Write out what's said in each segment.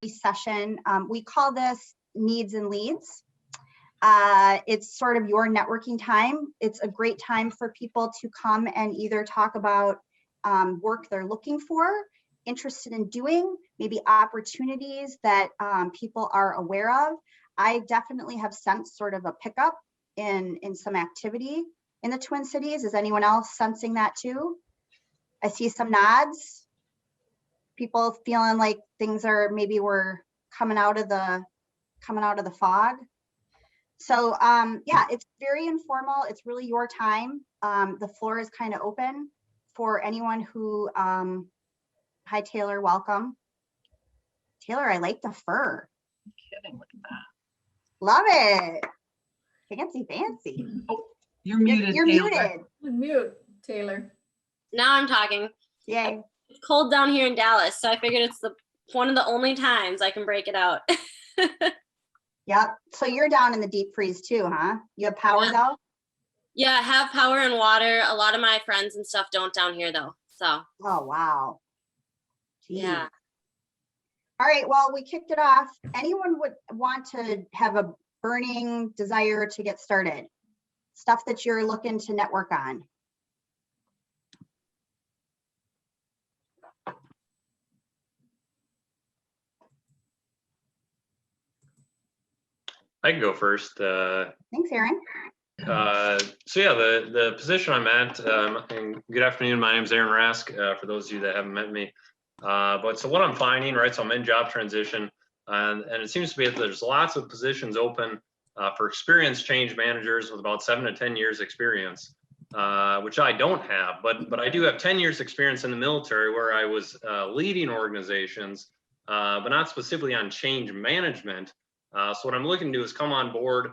session. We call this Needs and Leads. It's sort of your networking time. It's a great time for people to come and either talk about work they're looking for, interested in doing, maybe opportunities that people are aware of. I definitely have sensed sort of a pickup in some activity in the Twin Cities. Is anyone else sensing that too? I see some nods. People feeling like things are, maybe we're coming out of the fog. So yeah, it's very informal. It's really your time. The floor is kind of open for anyone who, hi Taylor, welcome. Taylor, I like the fur. I'm kidding, look at that. Love it. Fancy. Oh, you're muted. You're muted. Mute, Taylor. Now I'm talking. Yay. It's cold down here in Dallas, so I figured it's one of the only times I can break it out. Yep. So you're down in the deep freeze too, huh? You have power though? Yeah, I have power and water. A lot of my friends and stuff don't down here though. So. Oh, wow. Jeez. Yeah. All right, well, we kicked it off. Anyone would want to have a burning desire to get started? Stuff that you're looking to network on? I can go first. Thanks, Aaron. So yeah, the position I'm at, and good afternoon, my name is Aaron Rask, for those of you that haven't met me. But so what I'm finding, right, so I'm in job transition, and it seems to be that there's lots of positions open for experienced change managers with about 7 to 10 years experience, which I don't have, but I do have 10 years experience in the military where I was leading organizations, but not specifically on change management. So what I'm looking to do is come on board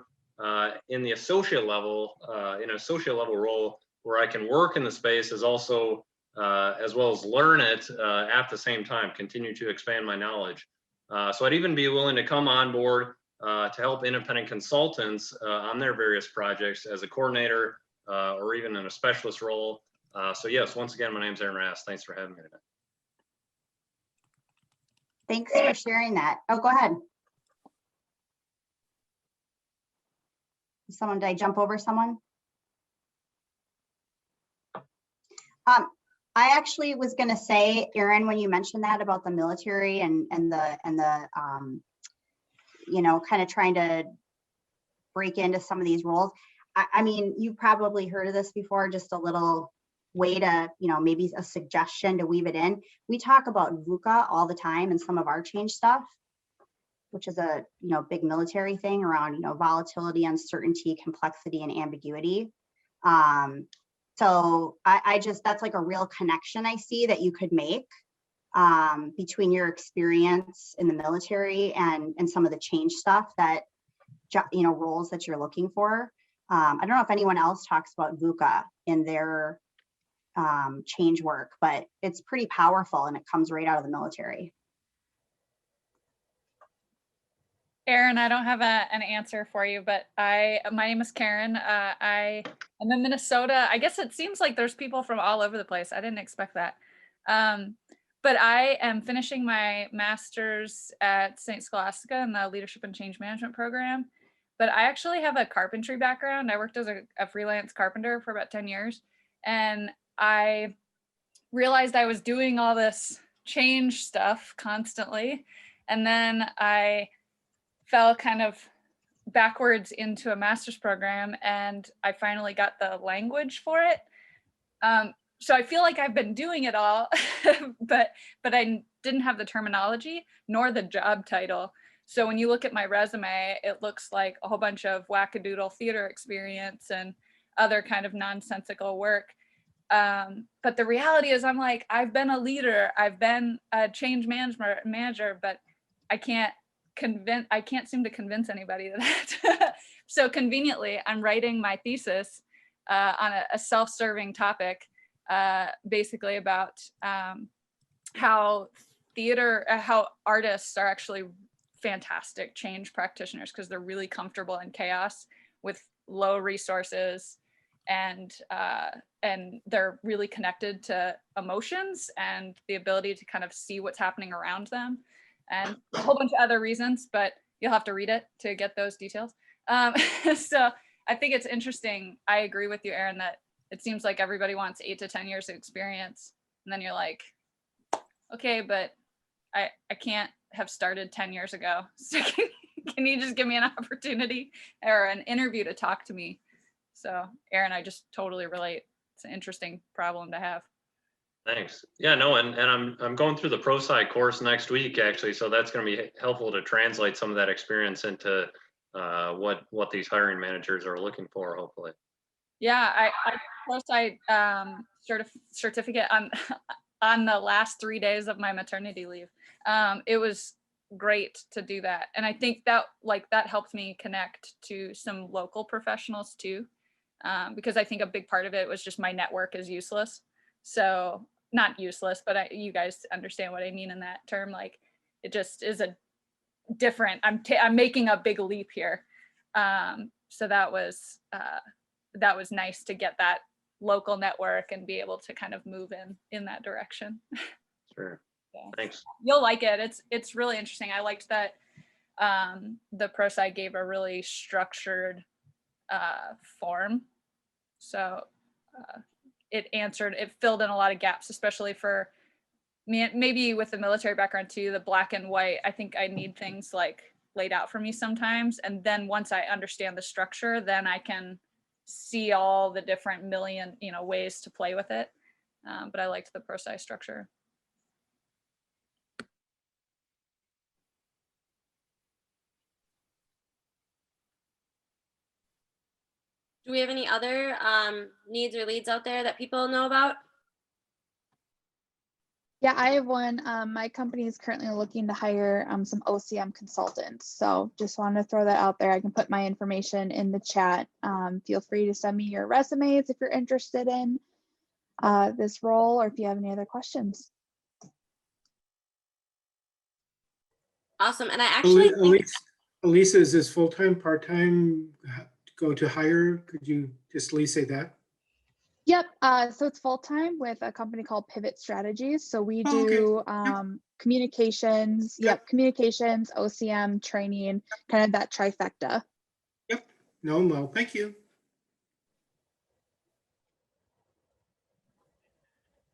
in the associate level, in an associate level role where I can work in the space as also, as well as learn it at the same time, continue to expand my knowledge. So I'd even be willing to come on board to help independent consultants on their various projects as a coordinator or even in a specialist role. So yes, once again, my name is Aaron Rask. Thanks for having me today. Thanks for sharing that. Oh, go ahead. Did I jump over someone? I actually was going to say, Aaron, when you mentioned that about the military and the you know, kind of trying to break into some of these roles. I mean, you've probably heard of this before, just a little way to, you know, maybe a suggestion to weave it in. We talk about VUCA all the time in some of our change stuff, which is a, you know, big military thing around, you know, volatility, uncertainty, complexity, and ambiguity. So I just, that's like a real connection I see that you could make between your experience in the military and some of the change stuff that, you know, roles that you're looking for. I don't know if anyone else talks about VUCA in their change work, but it's pretty powerful and it comes right out of the military. Aaron, I don't have an answer for you, but my name is Karen. I am in Minnesota. I guess it seems like there's people from all over the place. I didn't expect that. But I am finishing my master's at St. Scholastica in the Leadership and Change Management program. But I actually have a carpentry background. I worked as a freelance carpenter for about 10 years. And I realized I was doing all this change stuff constantly. And then I fell kind of backwards into a master's program and I finally got the language for it. So I feel like I've been doing it all, but I didn't have the terminology nor the job title. So when you look at my resume, it looks like a whole bunch of wackadoodle theater experience and other kind of nonsensical work. But the reality is I'm like, I've been a leader, I've been a change manager, but I can't seem to convince anybody of that. So conveniently, I'm writing my thesis on a self-serving topic, basically about how artists are actually fantastic change practitioners because they're really comfortable in chaos with low resources, and they're really connected to emotions and the ability to kind of see what's happening around them. and a whole bunch of other reasons, but you'll have to read it to get those details. So I think it's interesting. I agree with you, Aaron, that it seems like everybody wants 8 to 10 years of experience. And then you're like, okay, but I can't have started 10 years ago. So can you just give me an opportunity or an interview to talk to me? So Aaron, I just totally relate. It's an interesting problem to have. Thanks. Yeah, no, and I'm going through the ProSci course next week, actually, so that's going to be helpful to translate some of that experience into what these hiring managers are looking for, hopefully. Yeah, I certificate on the last 3 days of my maternity leave. It was great to do that, and I think that that helped me connect to some local professionals too, because I think a big part of it was just my network is useless. So not useless, but you guys understand what I mean in that term. Like it just is a different. I'm making a big leap here. So that was nice to get that local network and be able to kind of move in that direction. Sure. So, Thanks. you'll like it. It's really interesting. I liked that the ProSci gave a really structured form. So it filled in a lot of gaps, especially for me, maybe with the military background too, the black and white. I think I need things like laid out for me sometimes. And then once I understand the structure, then I can see all the different million, ways to play with it. But I liked the ProSci structure. Do we have any other needs or leads out there that people know about? Yeah, I have one. My company is currently looking to hire some OCM consultants. So just wanted to throw that out there. I can put my information in the chat. Feel free to send me your resumes if you're interested in this role, or if you have any other questions. Awesome. And I actually think Elisa, is this full-time, part-time, go to hire? Could you just at least say that? Yep. So it's full-time with a company called Pivot Strategies. So we do communications. Yep. Communications, OCM, training, kind of that trifecta. Yep. No, thank you.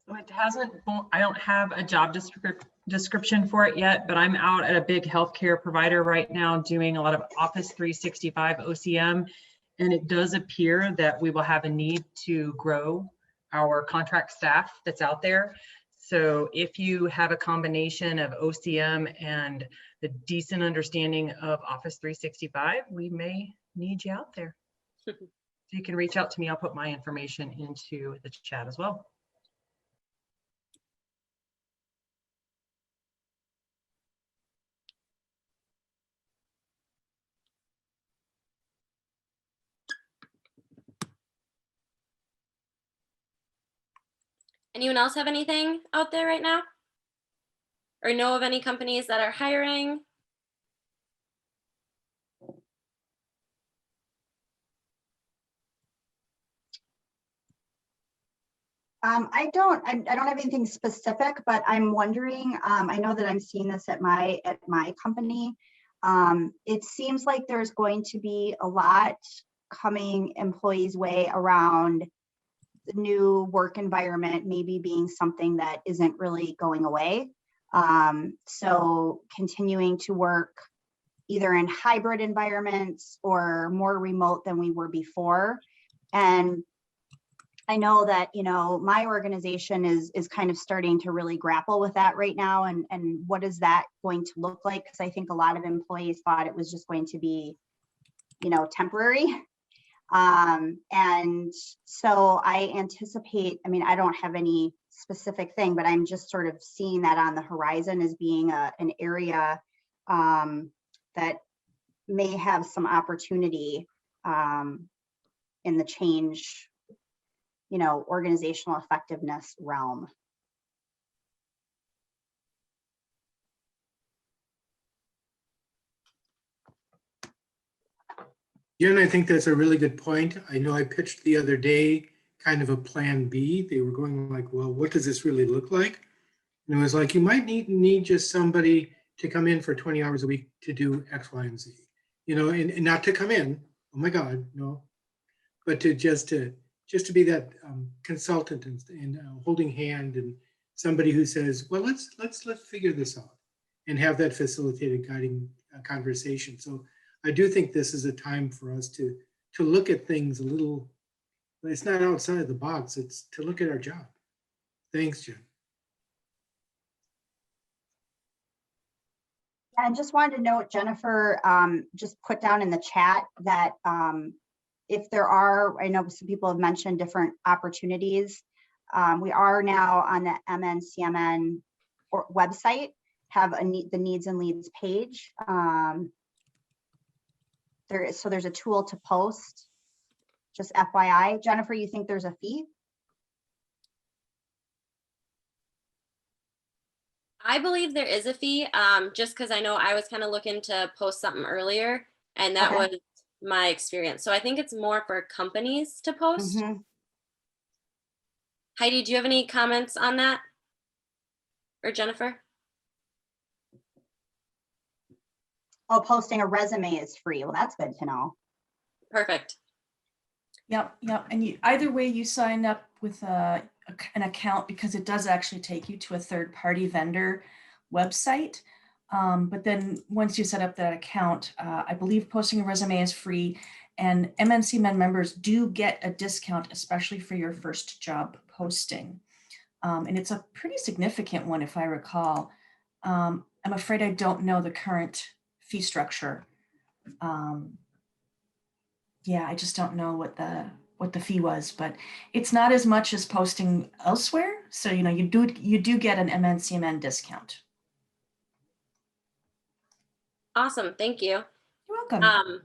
So it hasn't, I don't have a job description for it yet, but I'm out at a big healthcare provider right now doing a lot of Office 365 OCM. And it does appear that we will have a need to grow our contract staff that's out there. So if you have a combination of OCM and the decent understanding of Office 365, we may need you out there. So you can reach out to me. I'll put my information into the chat as well. anyone else have anything out there right now? Or know of any companies that are hiring? I don't have anything specific, but I'm wondering, I know that I'm seeing this at my company. It seems like there's going to be a lot coming employees' way around the new work environment, maybe being something that isn't really going away. So continuing to work either in hybrid environments or more remote than we were before. And I know that, my organization is kind of starting to really grapple with that right now. And what is that going to look like? Because I think a lot of employees thought it was just going to be, temporary. And so I anticipate, I don't have any specific thing, but I'm just sort of seeing that on the horizon as being an area that may have some opportunity in the change, organizational effectiveness realm. Jen, I think that's a really good point. I know I pitched the other day kind of a plan B. They were going like, well, what does this really look like? And it was like, you might need just somebody to come in for 20 hours a week to do X, Y, and Z, you know, and not to come in, oh my God, no, but to be that consultant and holding hand and somebody who says, well, let's figure this out and have that facilitated guiding conversation. So I do think this is a time for us to look at things a little, it's not outside the box, it's to look at our job. Thanks, Jen. And just wanted to note, Jennifer just put down in the chat that if there are, I know some people have mentioned different opportunities. We are now on the MnCMN website, have the needs and leads page. So there's a tool to post, just FYI. Jennifer, you think there's a fee? I believe there is a fee, just because I know I was kind of looking to post something earlier, and that Okay. was my experience. So I think it's more for companies to post. Mhm. Heidi, do you have any comments on that? Or Jennifer? Oh, posting a resume is free. Well, that's good to know. Perfect. Yep, yep. And either way, you sign up with an account, because it does actually take you to a third-party vendor website. But then once you set up that account, I believe posting a resume is free, and MnCMN members do get a discount, especially for your first job posting. And it's a pretty significant one, if I recall. I'm afraid I don't know the current fee structure. Yeah, I just don't know what the fee was, but it's not as much as posting elsewhere. So, you know, you do get an MnCMN discount. Awesome. Thank you. You're welcome.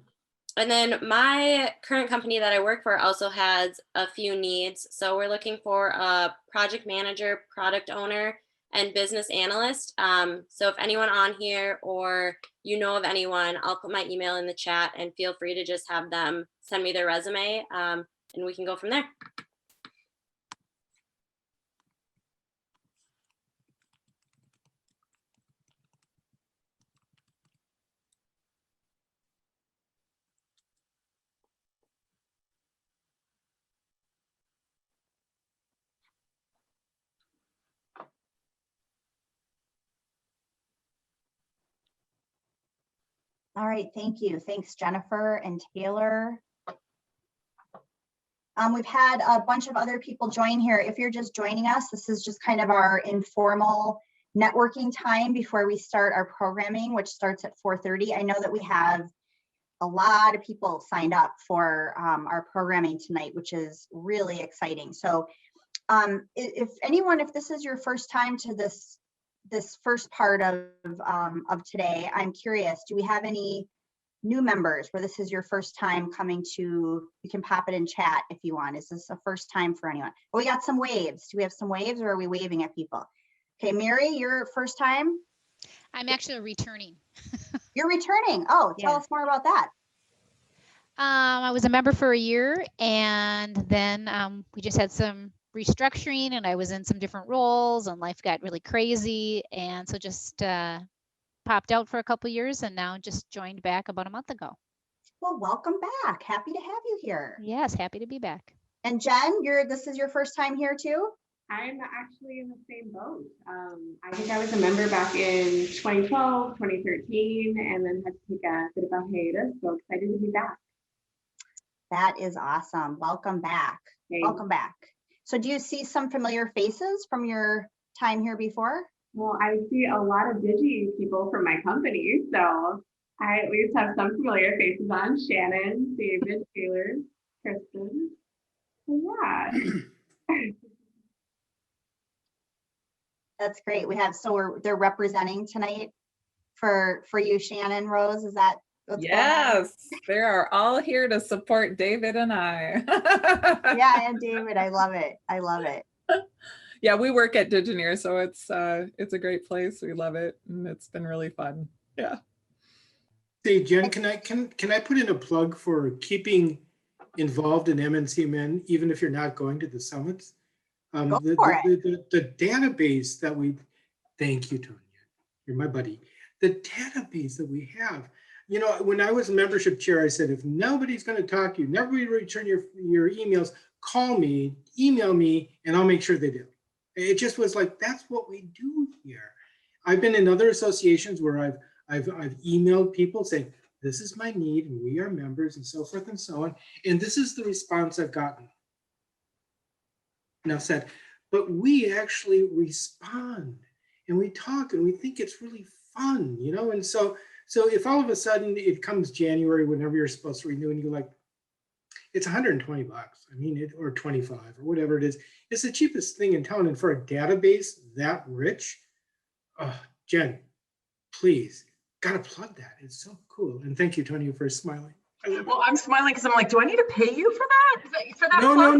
And then my current company that I work for also has a few needs. So we're looking for a project manager, product owner, and business analyst. So if anyone on here or you know of anyone, I'll put my email in the chat, and feel free to just have them send me their resume, and we can go from there. All right, thank you. Thanks, Jennifer and Taylor. We've had a bunch of other people join here. If you're just joining us, this is just kind of our informal networking time before we start our programming, which starts at 4:30. I know that we have a lot of people signed up for our programming tonight, which is really exciting. So if this is your first time to this first part of today, I'm curious, do we have any new members where this is your first time coming to? You can pop it in chat if you want. Is this a first time for anyone? Oh, we got some waves. Do we have some waves, or are we waving at people? Okay, Mary, your first time? I'm actually returning. You're returning. Oh, tell Yeah. us more about that. I was a member for a year, and then we just had some restructuring, and I was in some different roles, and life got really crazy, and so just popped out for a couple years, and now just joined back about a month ago. Well, welcome back. Happy to have you here. Yes, happy to be back. And Jen, this is your first time here too? I'm actually in the same boat. I think I was a member back in 2012, 2013, and then had to take a bit of a hiatus. So excited to be back. That is awesome. Welcome back. Thanks. Welcome back. So do you see some familiar faces from your time here before? Well, I see a lot of digi people from my company. So I at least have some familiar faces on: Shannon, David, Taylor, Kristen. So yeah. That's great. They're representing tonight for you, Shannon, Rose. Is that what's going on? Yes, they are all here to support David and I. Yeah, and David, I love it. I love it. Yeah, we work at Digineer, so it's a great place. We love it, and it's been really fun. Yeah. Hey, Jen, can I put in a plug for keeping involved in MnCMN, even if you're not going to the summits? Go for it. The database that thank you, Tony, you're my buddy. the database that we have. You know, when I was membership chair, I said, if nobody's going to talk to you, nobody return your emails, call me, email me, and I'll make sure they do. It just was like, that's what we do here. I've been in other associations where I've emailed people saying, this is my need and we are members and so forth and so on. And this is the response I've gotten. Now said, but we actually respond and we talk and we think it's really fun, you know? And so if all of a sudden it comes January, whenever you're supposed to renew and you're like, it's 120 bucks. I mean, or 25 or whatever it is. It's the cheapest thing in town. And for a database that rich, Jen, please, gotta plug that. It's so cool. And thank you, Tony, for smiling. Well, I'm smiling because I'm like, do I need to pay you for that? For that No. You're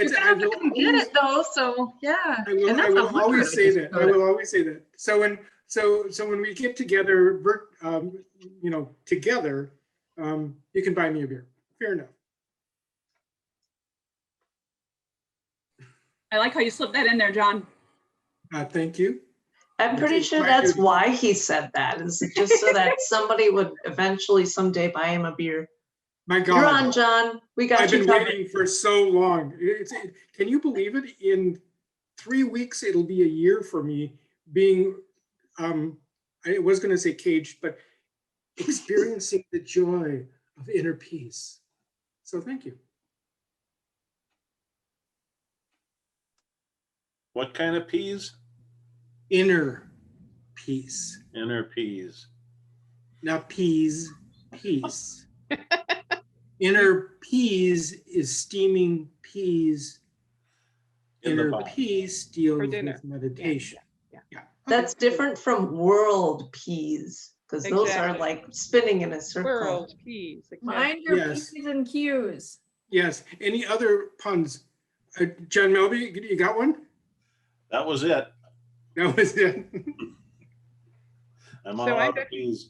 gonna have to come get it though. So yeah. I will always say that. I will always say that. So when we get together, you know, together, you can buy me a beer. Fair enough. I like how you slipped that in there, John. Thank you. I'm pretty sure that's why he said that, is just so that somebody would eventually someday buy him a beer. My God. You're on, John. We got you covered. I've been waiting for so long. Can you believe it? In 3 weeks, it'll be a year for me being, I was going to say caged, but experiencing the joy of inner peace. So thank you. What kind of peas? Inner peace. Inner peas. Not peas, peace. Inner peas is steaming peas. Inner peace deals with meditation. Yeah. That's different from world peas, because those are like spinning in a circle. World peas. Exactly. Mind your P's and Q's. Yes. Any other puns? John Melby, you got one? That was it. That was it. I'm all out of peas.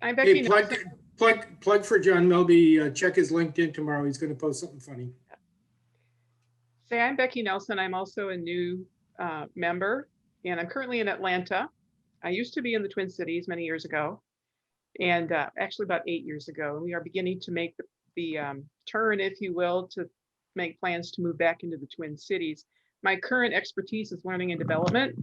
I'm Becky. Hey, plug for John Melby. Check his LinkedIn tomorrow. He's going to post something funny. Say, I'm Becky Nelson. I'm also a new member, and I'm currently in Atlanta. I used to be in the Twin Cities many years ago, and actually about 8 years ago. We are beginning to make the turn, if you will, to make plans to move back into the Twin Cities. My current expertise is learning and development,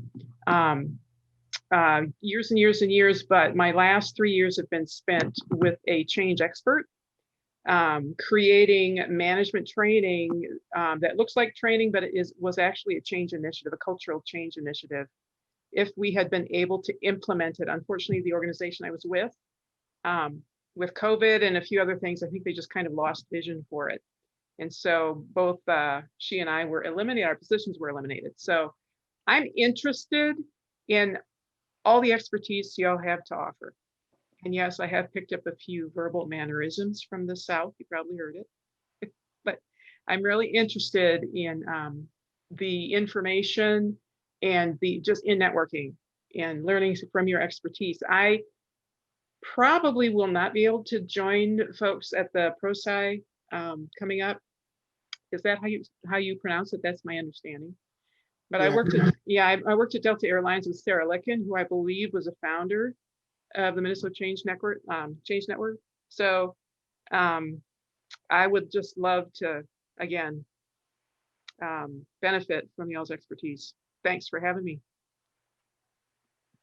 years and years and years, but my last 3 years have been spent with a change expert, creating management training that looks like training, but was actually a change initiative, a cultural change initiative. If we had been able to implement it, unfortunately, the organization I was with COVID and a few other things, I think they just kind of lost vision for it. And so both she and I were eliminated, our positions were eliminated. So I'm interested in all the expertise y'all have to offer. And yes, I have picked up a few verbal mannerisms from the South. You probably heard it. But I'm really interested in the information and just in networking and learning from your expertise. I probably will not be able to join folks at the ProSci coming up. Is that how you pronounce it? That's my understanding. But yeah. I worked at Delta Airlines with Sarah Licken, who I believe was a founder of the Minnesota Change Network. So I would just love to, again, benefit from y'all's expertise. Thanks for having me.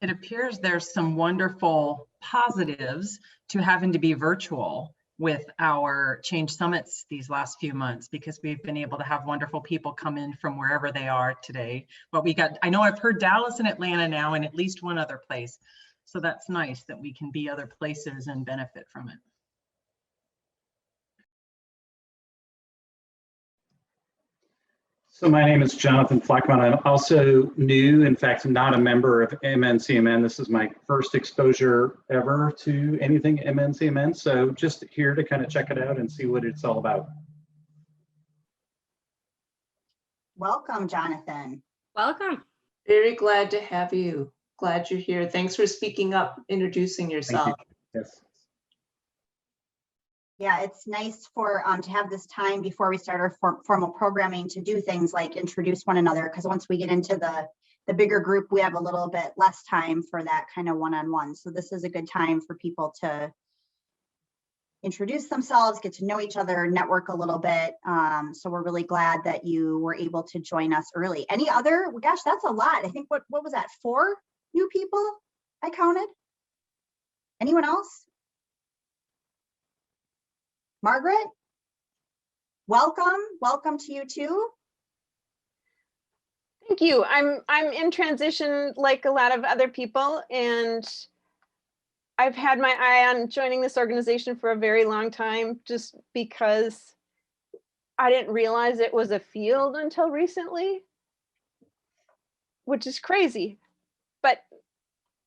It appears there's some wonderful positives to having to be virtual with our change summits these last few months, because we've been able to have wonderful people come in from wherever they are today. But I know I've heard Dallas and Atlanta now and at least one other place. So that's nice that we can be other places and benefit from it. So my name is Jonathan Fleckman. I'm also new, in fact, not a member of MnCMN. This is my first exposure ever to anything MnCMN. So just here to kind of check it out and see what it's all about. Welcome, Jonathan. Welcome. Very glad to have you. Glad you're here. Thanks for speaking up, introducing yourself. Thank you. Yes. Yeah, it's nice for to have this time before we start our formal programming to do things like introduce one another, because once we get into the the bigger group, we have a little bit less time for that kind of one-on-one. So this is a good time for people to introduce themselves, get to know each other, network a little bit. So we're really glad that you were able to join us early. Any other, well, gosh, that's a lot. I think, what was that, 4 new people I counted? Anyone else? Margaret? Welcome to you too. Thank you. I'm in transition like a lot of other people, and I've had my eye on joining this organization for a very long time, just because I didn't realize it was a field until recently, which is crazy. But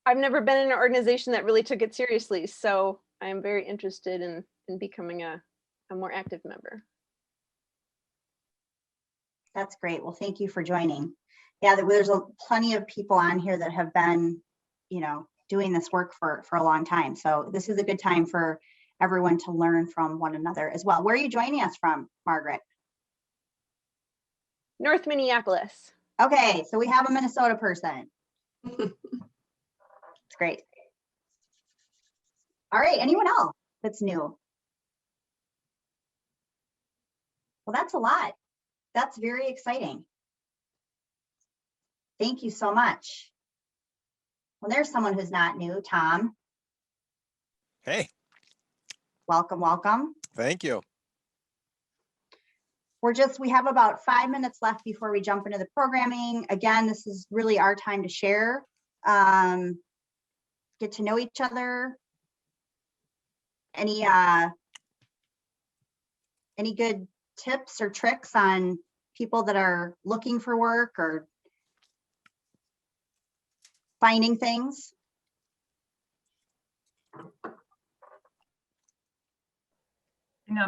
I've never been in an organization that really took it seriously, so I'm very interested in becoming a more active member. That's great. Well, thank you for joining. Yeah, there's plenty of people on here that have been, doing this work for a long time. So this is a good time for everyone to learn from one another as well. Where are you joining us from, Margaret? North Minneapolis. Okay, so we have a Minnesota person. It's great. All right, anyone else that's new? Well, that's a lot. That's very exciting. Thank you so much. Well, there's someone who's not new, Tom. Hey. Welcome. Thank you. We have about 5 minutes left before we jump into the programming. Again, this is really our time to share, get to know each other. Any good tips or tricks on people that are looking for work or finding things?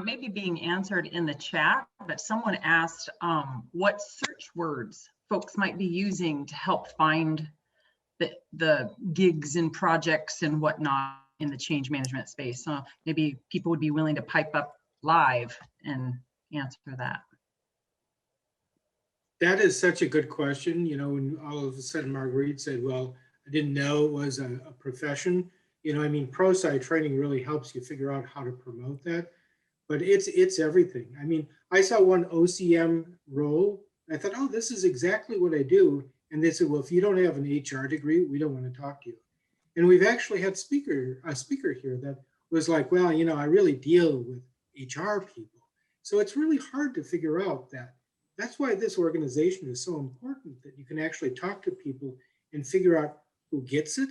Maybe being answered in the chat, but someone asked what search words folks might be using to help find the gigs and projects and whatnot in the change management space. So maybe people would be willing to pipe up live and answer that. That is such a good question. When all of a sudden Marguerite said, well, I didn't know it was a profession. Pro-sci training really helps you figure out how to promote that. But it's everything. I saw one OCM role. I thought, oh, this is exactly what I do. And they said, well, if you don't have an HR degree, we don't want to talk to you. And we've actually had a speaker here that was like, well, I really deal with HR people. So it's really hard to figure out that. That's why this organization is so important, that you can actually talk to people and figure out who gets it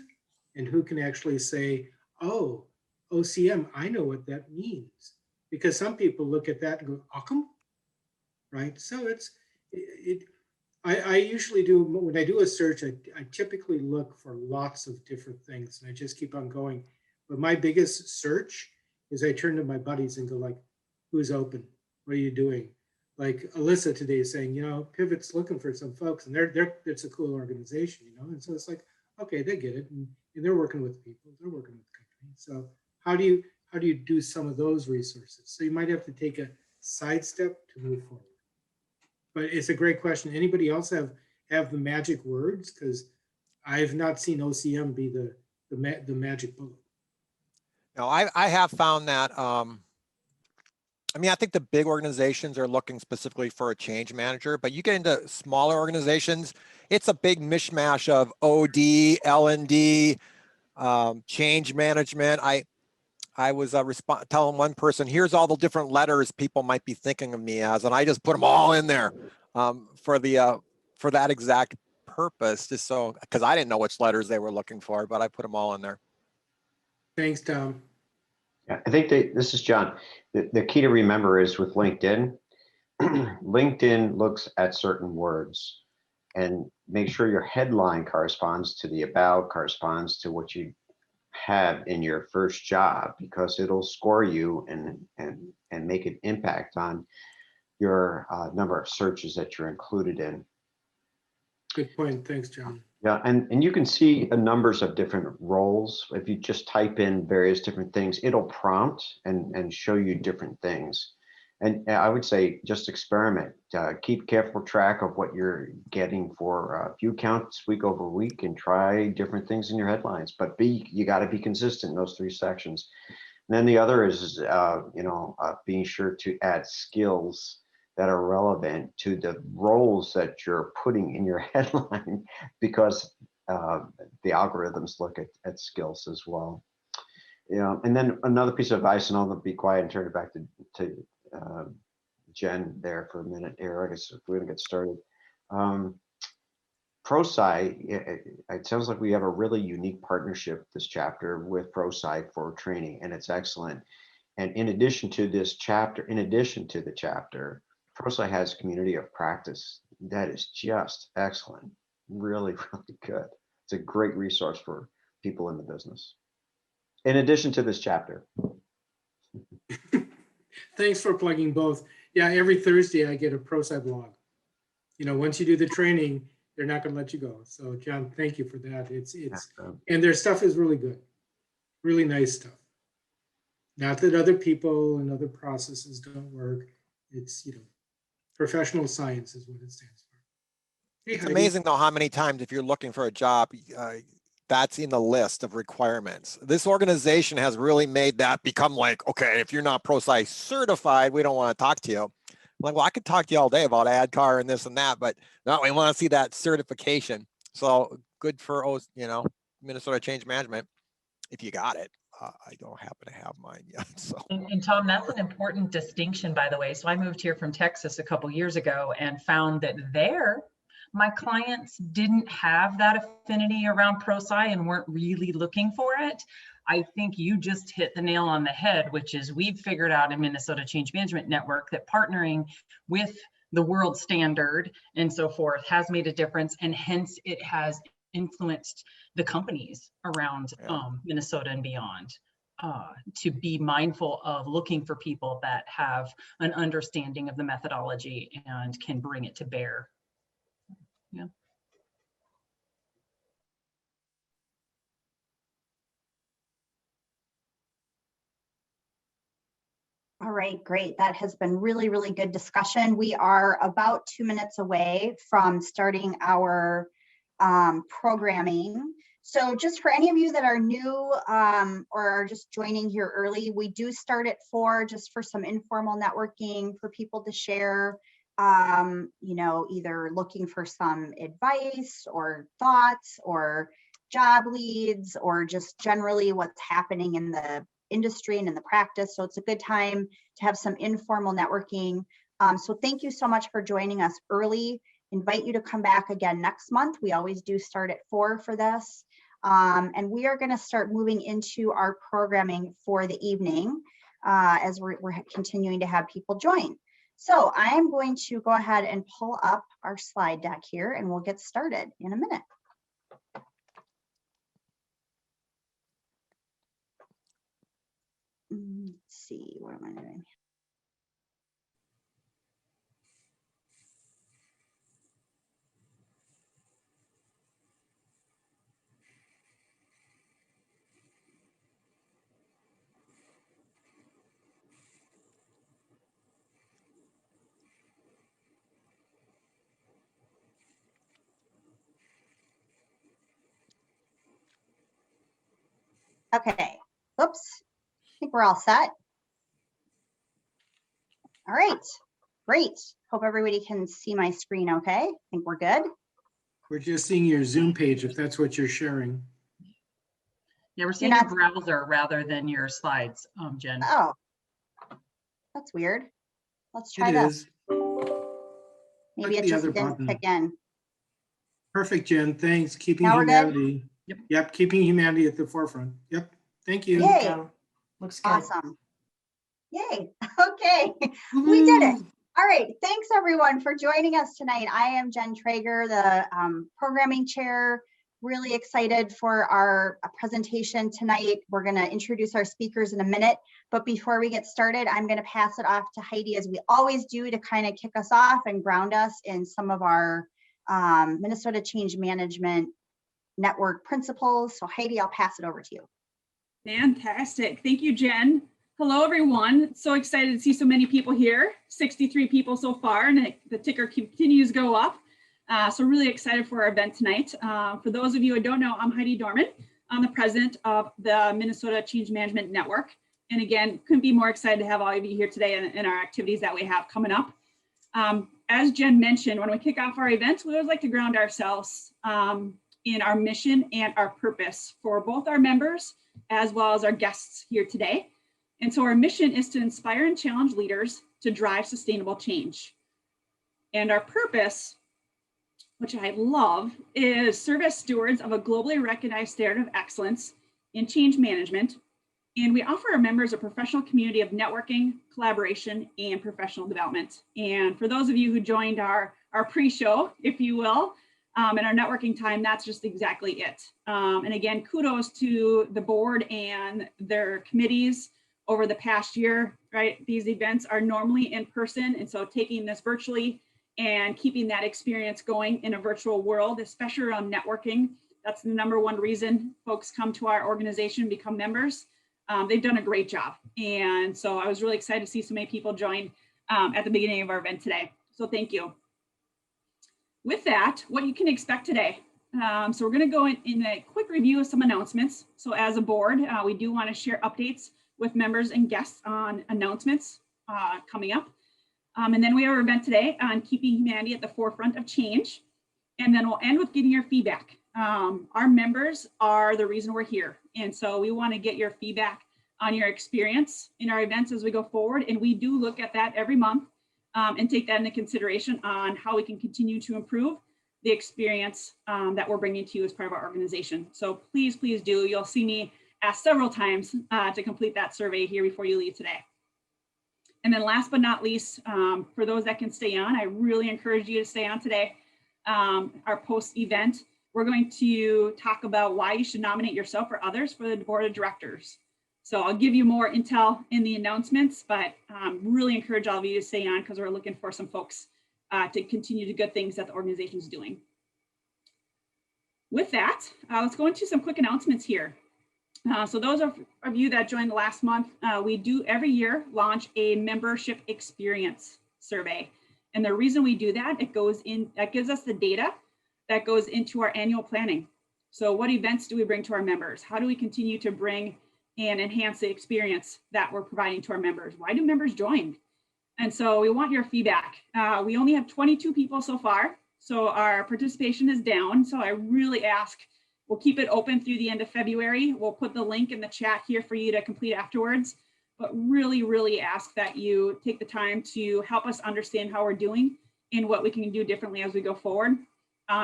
and who can actually say, oh, OCM, I know what that means. Because some people look at that and go, Occam, right? So I usually do, when I do a search, I typically look for lots of different things, and I just keep on going. But my biggest search is I turn to my buddies and go like, who's open? What are you doing? Like Alyssa today is saying, Pivot's looking for some folks, and it's a cool organization, And so it's like, okay, they get it, and they're working with people, they're working with companies. So how do you do some of those resources? So you might have to take a sidestep to move forward. But it's a great question. Anybody else have the magic words? Because I've not seen OCM be the magic bullet. No, I have found that. I think the big organizations are looking specifically for a change manager, but you get into smaller organizations, it's a big mishmash of OD, L&D, change management. I was telling one person, here's all the different letters people might be thinking of me as, and I just put them all in there for that exact purpose, just so, because I didn't know which letters they were looking for, but I put them all in there. Thanks, Tom. Yeah, I think this is John. The key to remember is with LinkedIn, LinkedIn looks at certain words and make sure your headline corresponds to the about, corresponds to what you have in your first job, because it'll score you and make an impact on your number of searches that you're included in. Good point. Thanks, John. Yeah, and you can see numbers of different roles. If you just type in various different things, it'll prompt and show you different things. And I would say just experiment. Keep careful track of what you're getting for view counts week over week, and try different things in your headlines. But you got to be consistent in those 3 sections. And then the other is, being sure to add skills that are relevant to the roles that you're putting in your headline, because the algorithms look at skills as well. And then another piece of advice, and I'll be quiet and turn it back to Jen there for a minute here. I guess we're gonna get started. ProSci, it sounds like we have a really unique partnership this chapter with ProSci for training, and it's excellent. And in addition to the chapter, ProSci has a community of practice that is just excellent. Really, really good. It's a great resource for people in the business. In addition to this chapter. Thanks for plugging both. Yeah, every Thursday I get a ProSci blog. Once you do the training, they're not going to let you go. So John, thank you for that. And their stuff is really good, really nice stuff. Not that other people and other processes don't work. It's, professional science is what it stands for. Hey, It's Heidi. amazing though how many times if you're looking for a job, that's in the list of requirements. This organization has really made that become like, okay, if you're not ProSci certified, we don't want to talk to you. I'm like, well, I could talk to you all day about AdCar and this and that, but no, we want to see that certification. So good for, Minnesota Change Management, if you got it. I don't happen to have mine yet. So. And Tom, that's an important distinction, by the way. So I moved here from Texas a couple years ago and found that my clients didn't have that affinity around ProSci and weren't really looking for it. I think you just hit the nail on the head, which is we've figured out in Minnesota Change Management Network that partnering with the world standard and so forth has made a difference, and hence it has influenced the companies around Minnesota and beyond to be mindful of looking for people that have an understanding of the methodology and can bring it to bear. Yeah. All right, great. That has been really, really good discussion. We are about 2 minutes away from starting our programming. So just for any of you that are new or are just joining here early, we do start at 4 just for some informal networking for people to share, either looking for some advice or thoughts or job leads or just generally what's happening in the industry and in the practice. So it's a good time to have some informal networking. So thank you so much for joining us early. Invite you to come back again next month. We always do start at 4 for this. And we are going to start moving into our programming for the evening as we're continuing to have people join. So I'm going to go ahead and pull up our slide deck here and we'll get started in a minute. Let's see, what am I doing? Okay, oops, I think we're all set. All right, great. Hope everybody can see my screen okay. I think we're good. We're just seeing your Zoom page, if that's what you're sharing. Yeah, we're seeing your browser rather than your slides, Jen. Oh, that's weird. Let's try this. Maybe it just didn't kick in. Perfect, Jen. Thanks. Keeping Now we're humanity. Yep. Yep, keeping humanity at the forefront. Yep. Thank you. Yay. Looks good. Awesome. Yay. Okay. We did it. All right. Thanks everyone for joining us tonight. I am Jen Traeger, the programming chair. Really excited for our presentation tonight. We're going to introduce our speakers in a minute, but before we get started, I'm going to pass it off to Heidi, as we always do, to kind of kick us off and ground us in some of our Minnesota Change Management Network principles. So Heidi, I'll pass it over to you. Fantastic. Thank you, Jen. Hello, everyone. So excited to see so many people here, 63 people so far, and the ticker continues to go up. So really excited for our event tonight. For those of you who don't know, I'm Heidi Dorman. I'm the president of the Minnesota Change Management Network. And again, couldn't be more excited to have all of you here today in our activities that we have coming up. As Jen mentioned, when we kick off our events, we always like to ground ourselves in our mission and our purpose for both our members as well as our guests here today. And so our mission is to inspire and challenge leaders to drive sustainable change. And our purpose, which I love, is serve as stewards of a globally recognized standard of excellence in change management. And we offer our members a professional community of networking, collaboration, and professional development. And for those of you who joined our pre-show, if you will, in our networking time, that's just exactly it. And again, kudos to the board and their committees over the past year, right? These events are normally in person. And so taking this virtually and keeping that experience going in a virtual world, especially around networking, that's the #1 reason folks come to our organization, become members. They've done a great job. And so I was really excited to see so many people join at the beginning of our event today. So thank you. With that, what you can expect today. So we're going to go in a quick review of some announcements. So as a board, we do want to share updates with members and guests on announcements coming up. And then we have our event today on keeping humanity at the forefront of change. And then we'll end with getting your feedback. Our members are the reason we're here. And so we want to get your feedback on your experience in our events as we go forward. And we do look at that every month and take that into consideration on how we can continue to improve the experience that we're bringing to you as part of our organization. So please, please do. You'll see me ask several times to complete that survey here before you leave today. And then last but not least, for those that can stay on, I really encourage you to stay on today. Our post-event, we're going to talk about why you should nominate yourself or others for the board of directors. So I'll give you more intel in the announcements, but really encourage all of you to stay on because we're looking for some folks to continue the good things that the organization is doing. With that, let's go into some quick announcements here. So those of you that joined the last month, we do every year launch a membership experience survey. And the reason we do that, that gives us the data that goes into our annual planning. So what events do we bring to our members? How do we continue to bring and enhance the experience that we're providing to our members? Why do members join? And so we want your feedback. We only have 22 people so far, so our participation is down. So I really ask, we'll keep it open through the end of February. We'll put the link in the chat here for you to complete afterwards, but really, really ask that you take the time to help us understand how we're doing and what we can do differently as we go forward.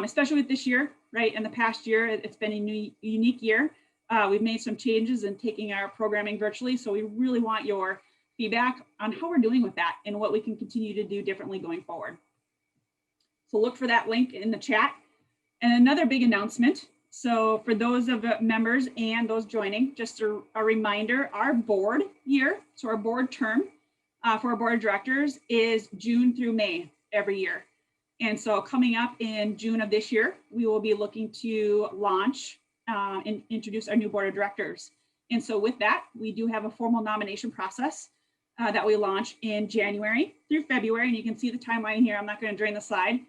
Especially with this year, right? In the past year, it's been a unique year. We've made some changes in taking our programming virtually. So we really want your feedback on how we're doing with that and what we can continue to do differently going forward. So look for that link in the chat. And another big announcement. So for those of the members and those joining, just a reminder, our board year, so our board term for our board of directors is June through May every year. And so coming up in June of this year, we will be looking to launch and introduce our new board of directors. And so with that, we do have a formal nomination process that we launch in January through February. And you can see the timeline here. I'm not going to drain the slide.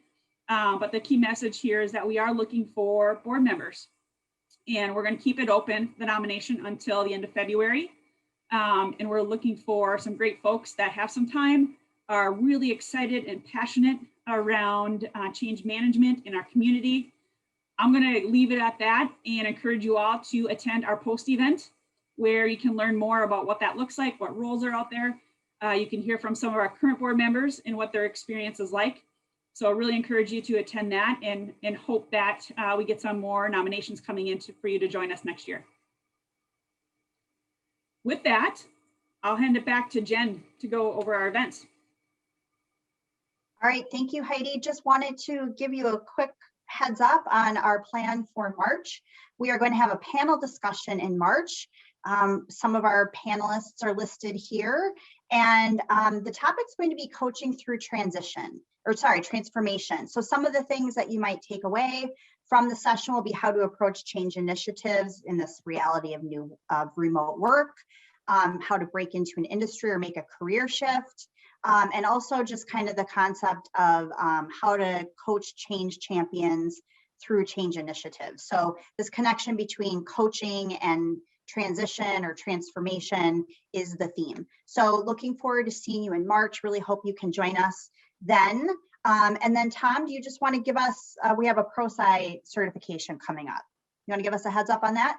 But the key message here is that we are looking for board members. And we're going to keep it open, the nomination, until the end of February. And we're looking for some great folks that have some time, are really excited and passionate around change management in our community. I'm going to leave it at that and encourage you all to attend our post event where you can learn more about what that looks like, what roles are out there. You can hear from some of our current board members and what their experience is like. So I really encourage you to attend that and hope that we get some more nominations coming in for you to join us next year. With that, I'll hand it back to Jen to go over our events. All right, thank you, Heidi. Just wanted to give you a quick heads up on our plan for March. We are going to have a panel discussion in March. Some of our panelists are listed here, and the topic's going to be coaching through transformation. So some of the things that you might take away from the session will be how to approach change initiatives in this reality of remote work, how to break into an industry or make a career shift. And also just kind of the concept of how to coach change champions through change initiatives. So this connection between coaching and transition or transformation is the theme. So looking forward to seeing you in March. Really hope you can join us then. And then Tom, do you just want to give us, we have a ProSci certification coming up. You want to give us a heads up on that?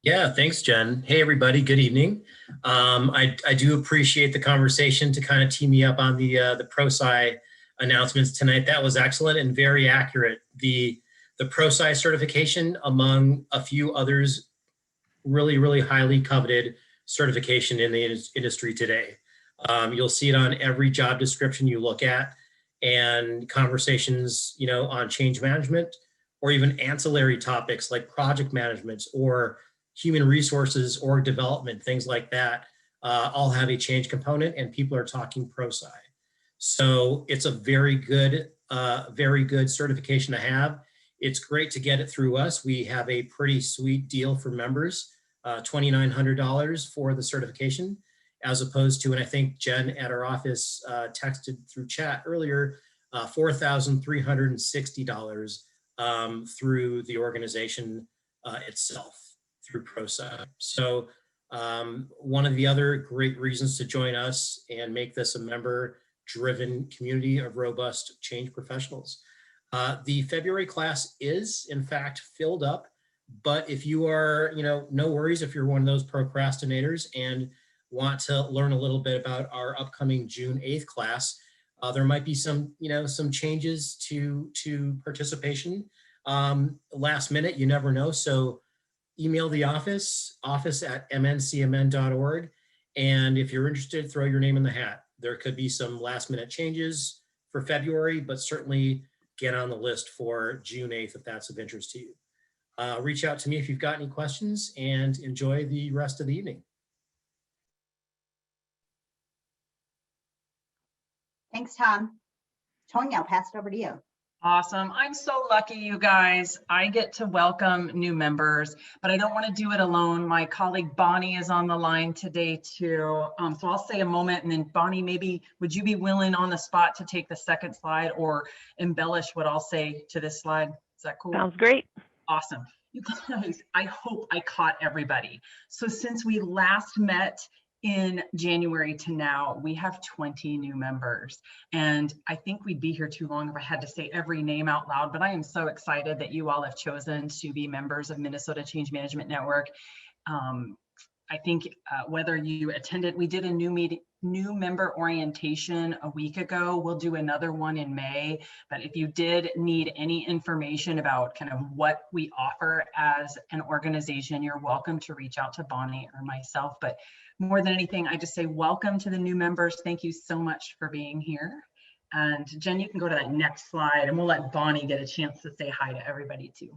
Yeah, thanks, Jen. Hey, everybody. Good evening. I do appreciate the conversation to kind of tee me up on the ProSci announcements tonight. That was excellent and very accurate. The ProSci certification, among a few others, really highly coveted certification in the industry today. You'll see it on every job description you look at, and conversations, on change management, or even ancillary topics like project management or human resources or development, things like that, all have a change component, and people are talking ProSci. So it's a very good certification to have. It's great to get it through us. We have a pretty sweet deal for members, $2,900 for the certification, as opposed to, and I think Jen at our office texted through chat earlier, $4,360 through the organization itself, through ProSci. So one of the other great reasons to join us and make this a member-driven community of robust change professionals. The February class is, in fact, filled up, but if you are, no worries if you're one of those procrastinators and want to learn a little bit about our upcoming June 8th class, there might be some changes to participation last minute. You never know. So email the office at MnCMN.org. And if you're interested, throw your name in the hat. There could be some last minute changes for February, but certainly get on the list for June 8th if that's of interest to you. Reach out to me if you've got any questions, and enjoy the rest of the evening. Thanks, Tom. Tonya, I'll pass it over to you. Awesome. I'm so lucky, you guys. I get to welcome new members, but I don't want to do it alone. My colleague Bonnie is on the line today too. So I'll say a moment, and then Bonnie, maybe would you be willing on the spot to take the second slide or embellish what I'll say to this slide? Is that cool? Sounds great. Awesome. You guys, I hope I caught everybody. So since we last met in January to now, we have 20 new members. And I think we'd be here too long if I had to say every name out loud, but I am so excited that you all have chosen to be members of Minnesota Change Management Network. I think whether you attended, we did a new member orientation a week ago. We'll do another one in May. But if you did need any information about kind of what we offer as an organization, you're welcome to reach out to Bonnie or myself. But more than anything, I just say welcome to the new members. Thank you so much for being here. And Jen, you can go to that next slide, and we'll let Bonnie get a chance to say hi to everybody too.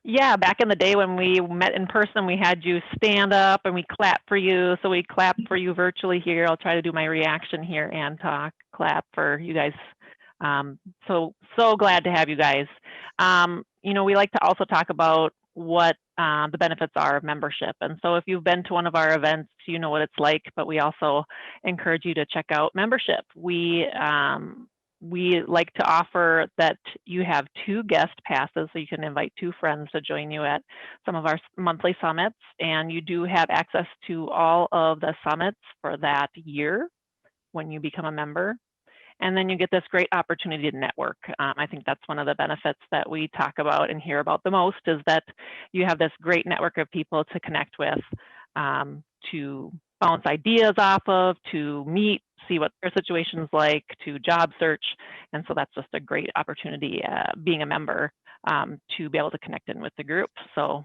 Yeah, back in the day when we met in person, we had you stand up and we clap for you. So we clap for you virtually here. I'll try to do my reaction here and talk, clap for you guys. So glad to have you guys. We like to also talk about what the benefits are of membership. And so if you've been to one of our events, you know what it's like, but we also encourage you to check out membership. We like to offer that you have 2 guest passes, so you can invite 2 friends to join you at some of our monthly summits, and you do have access to all of the summits for that year when you become a member. And then you get this great opportunity to network. I think that's one of the benefits that we talk about and hear about the most, is that you have this great network of people to connect with, to bounce ideas off of, to meet, see what their situation's like, to job search. And so that's just a great opportunity, being a member, to be able to connect in with the group. So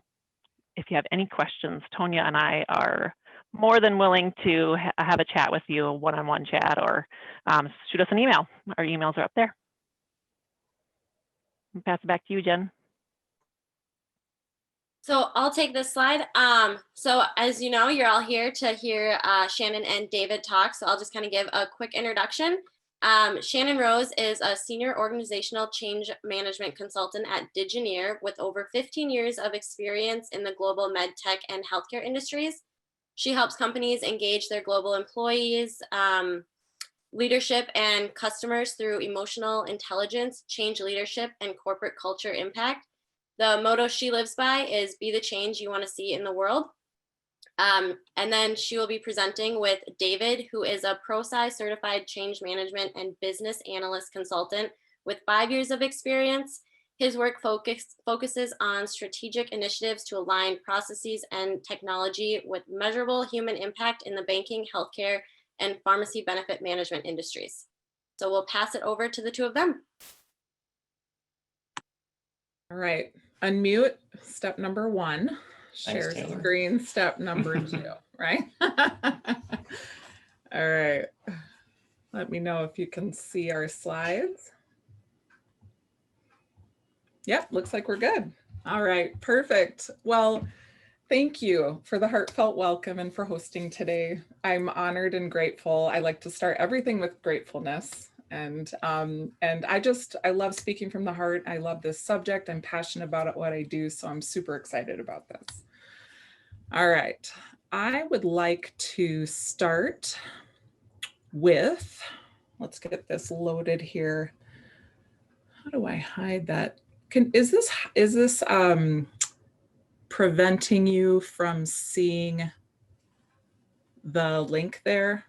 if you have any questions, Tonya and I are more than willing to have a chat with you, a one-on-one chat, or shoot us an email. Our emails are up there. I'll pass it back to you, Jen. So I'll take this slide. So as you know, you're all here to hear Shannon and David talk. So I'll just kind of give a quick introduction. Shannon Rose is a senior organizational change management consultant at Digineer with over 15 years of experience in the global med tech and healthcare industries. She helps companies engage their global employees, leadership, and customers through emotional intelligence, change leadership, and corporate culture impact. The motto she lives by is "Be the change you want to see in the world." And then she will be presenting with David, who is a ProSci certified change management and business analyst consultant with 5 years of experience. His work focuses on strategic initiatives to align processes and technology with measurable human impact in the banking, healthcare, and pharmacy benefit management industries. So we'll pass it over to the two of them. All right, unmute, step number 1. Thanks, Share Taylor. screen, step number 2, right? All right, let me know if you can see our slides. Yep, looks like we're good. All right, perfect. Well, thank you for the heartfelt welcome and for hosting today. I'm honored and grateful. I like to start everything with gratefulness. And I love speaking from the heart. I love this subject. I'm passionate about it, what I do. So I'm super excited about this. All right, I would like to start with, let's get this loaded here. How do I hide that? Is this preventing you from seeing the link there?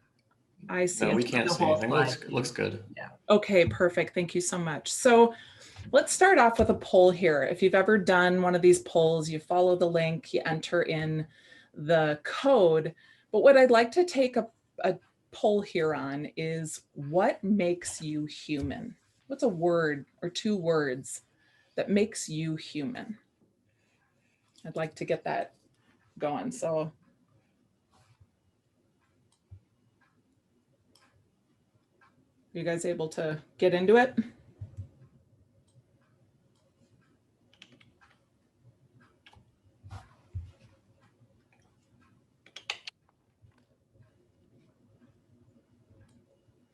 I see. No, we can't see anything. Looks good. Yeah. Okay, perfect. Thank you so much. So let's start off with a poll here. If you've ever done one of these polls, you follow the link, you enter in the code. But what I'd like to take a poll here on is, what makes you human? What's a word or 2 words that makes you human? I'd like to get that going. So you guys able to get into it?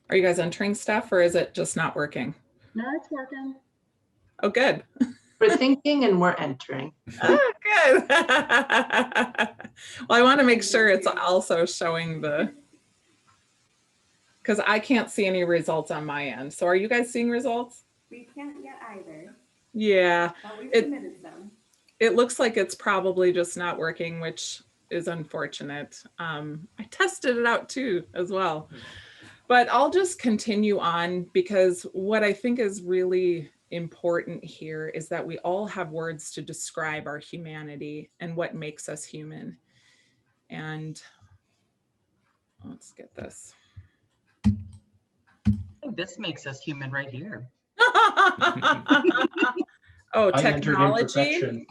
Are you guys entering stuff, or is it just not working? No, it's working. Oh, good. We're thinking and we're entering. Oh, good. Well, I want to make sure it's also showing because I can't see any results on my end. So are you guys seeing results? We can't yet either. Yeah. But we submitted some. It looks like it's probably just not working, which is unfortunate. I tested it out too as well. But I'll just continue on, because what I think is really important here is that we all have words to describe our humanity and what makes us human. And let's get this. I think this makes us human right here. Oh, I entered technology. imperfection.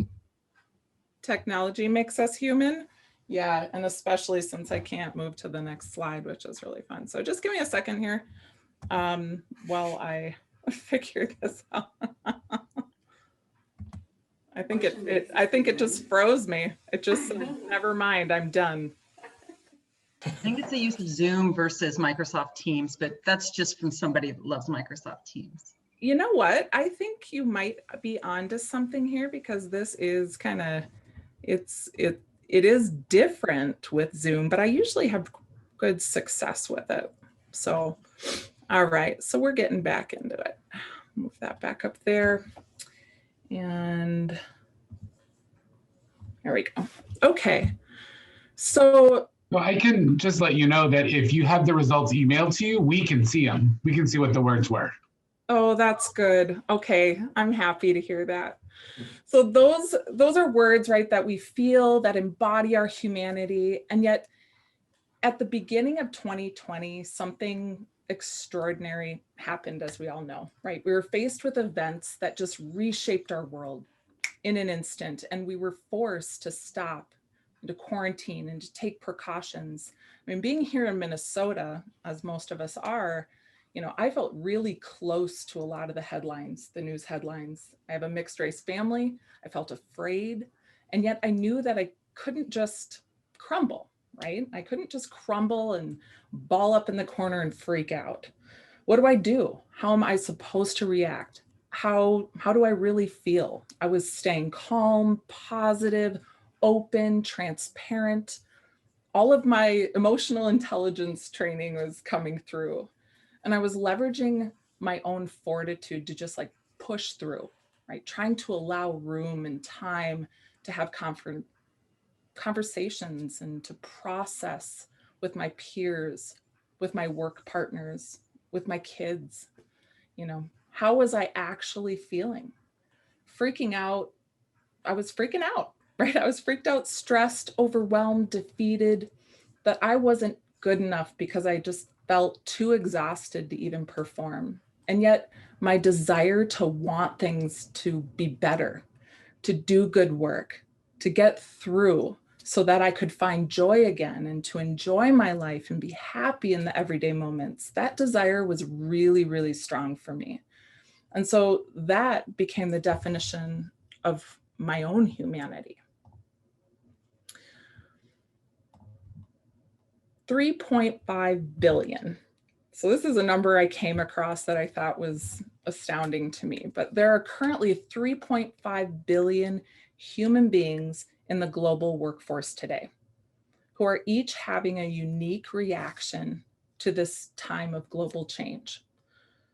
Technology makes us human. Yeah, and especially since I can't move to the next slide, which is really fun. So just give me a second here while I figure this out. I think it just froze me. It just said, never mind, I'm done. I think it's the use of Zoom versus Microsoft Teams, but that's just from somebody that loves Microsoft Teams. You know what? I think you might be onto something here, because this is kind of, it is different with Zoom, but I usually have good success with it. So, all right, so we're getting back into it. Move that back up there. And there we go. Okay, so. Well, I can just let you know that if you have the results emailed to you, we can see them. We can see what the words were. Oh, that's good. Okay, I'm happy to hear that. So those are words, right, that we feel, that embody our humanity. And yet at the beginning of 2020, something extraordinary happened, as we all know, right? We were faced with events that just reshaped our world in an instant, and we were forced to stop, to quarantine, and to take precautions. I mean, being here in Minnesota, as most of us are, you know, I felt really close to a lot of the headlines, the news headlines. I have a mixed race family. I felt afraid. And yet I knew that I couldn't just crumble, right? I couldn't just crumble and ball up in the corner and freak out. What do I do? How am I supposed to react? How do I really feel? I was staying calm, positive, open, transparent, all of my emotional intelligence training was coming through, and I was leveraging my own fortitude to just like push through, right? Trying to allow room and time to have conversations and to process with my peers, with my work partners, with my kids. You know, how was I actually feeling? Freaking out. I was freaking out, right? I was freaked out, stressed, overwhelmed, defeated, that I wasn't good enough because I just felt too exhausted to even perform. And yet my desire to want things to be better, to do good work, to get through so that I could find joy again and to enjoy my life and be happy in the everyday moments, that desire was really, really strong for me. And so that became the definition of my own humanity. 3.5 billion. So this is a number I came across that I thought was astounding to me, but there are currently 3.5 billion human beings in the global workforce today who are each having a unique reaction to this time of global change.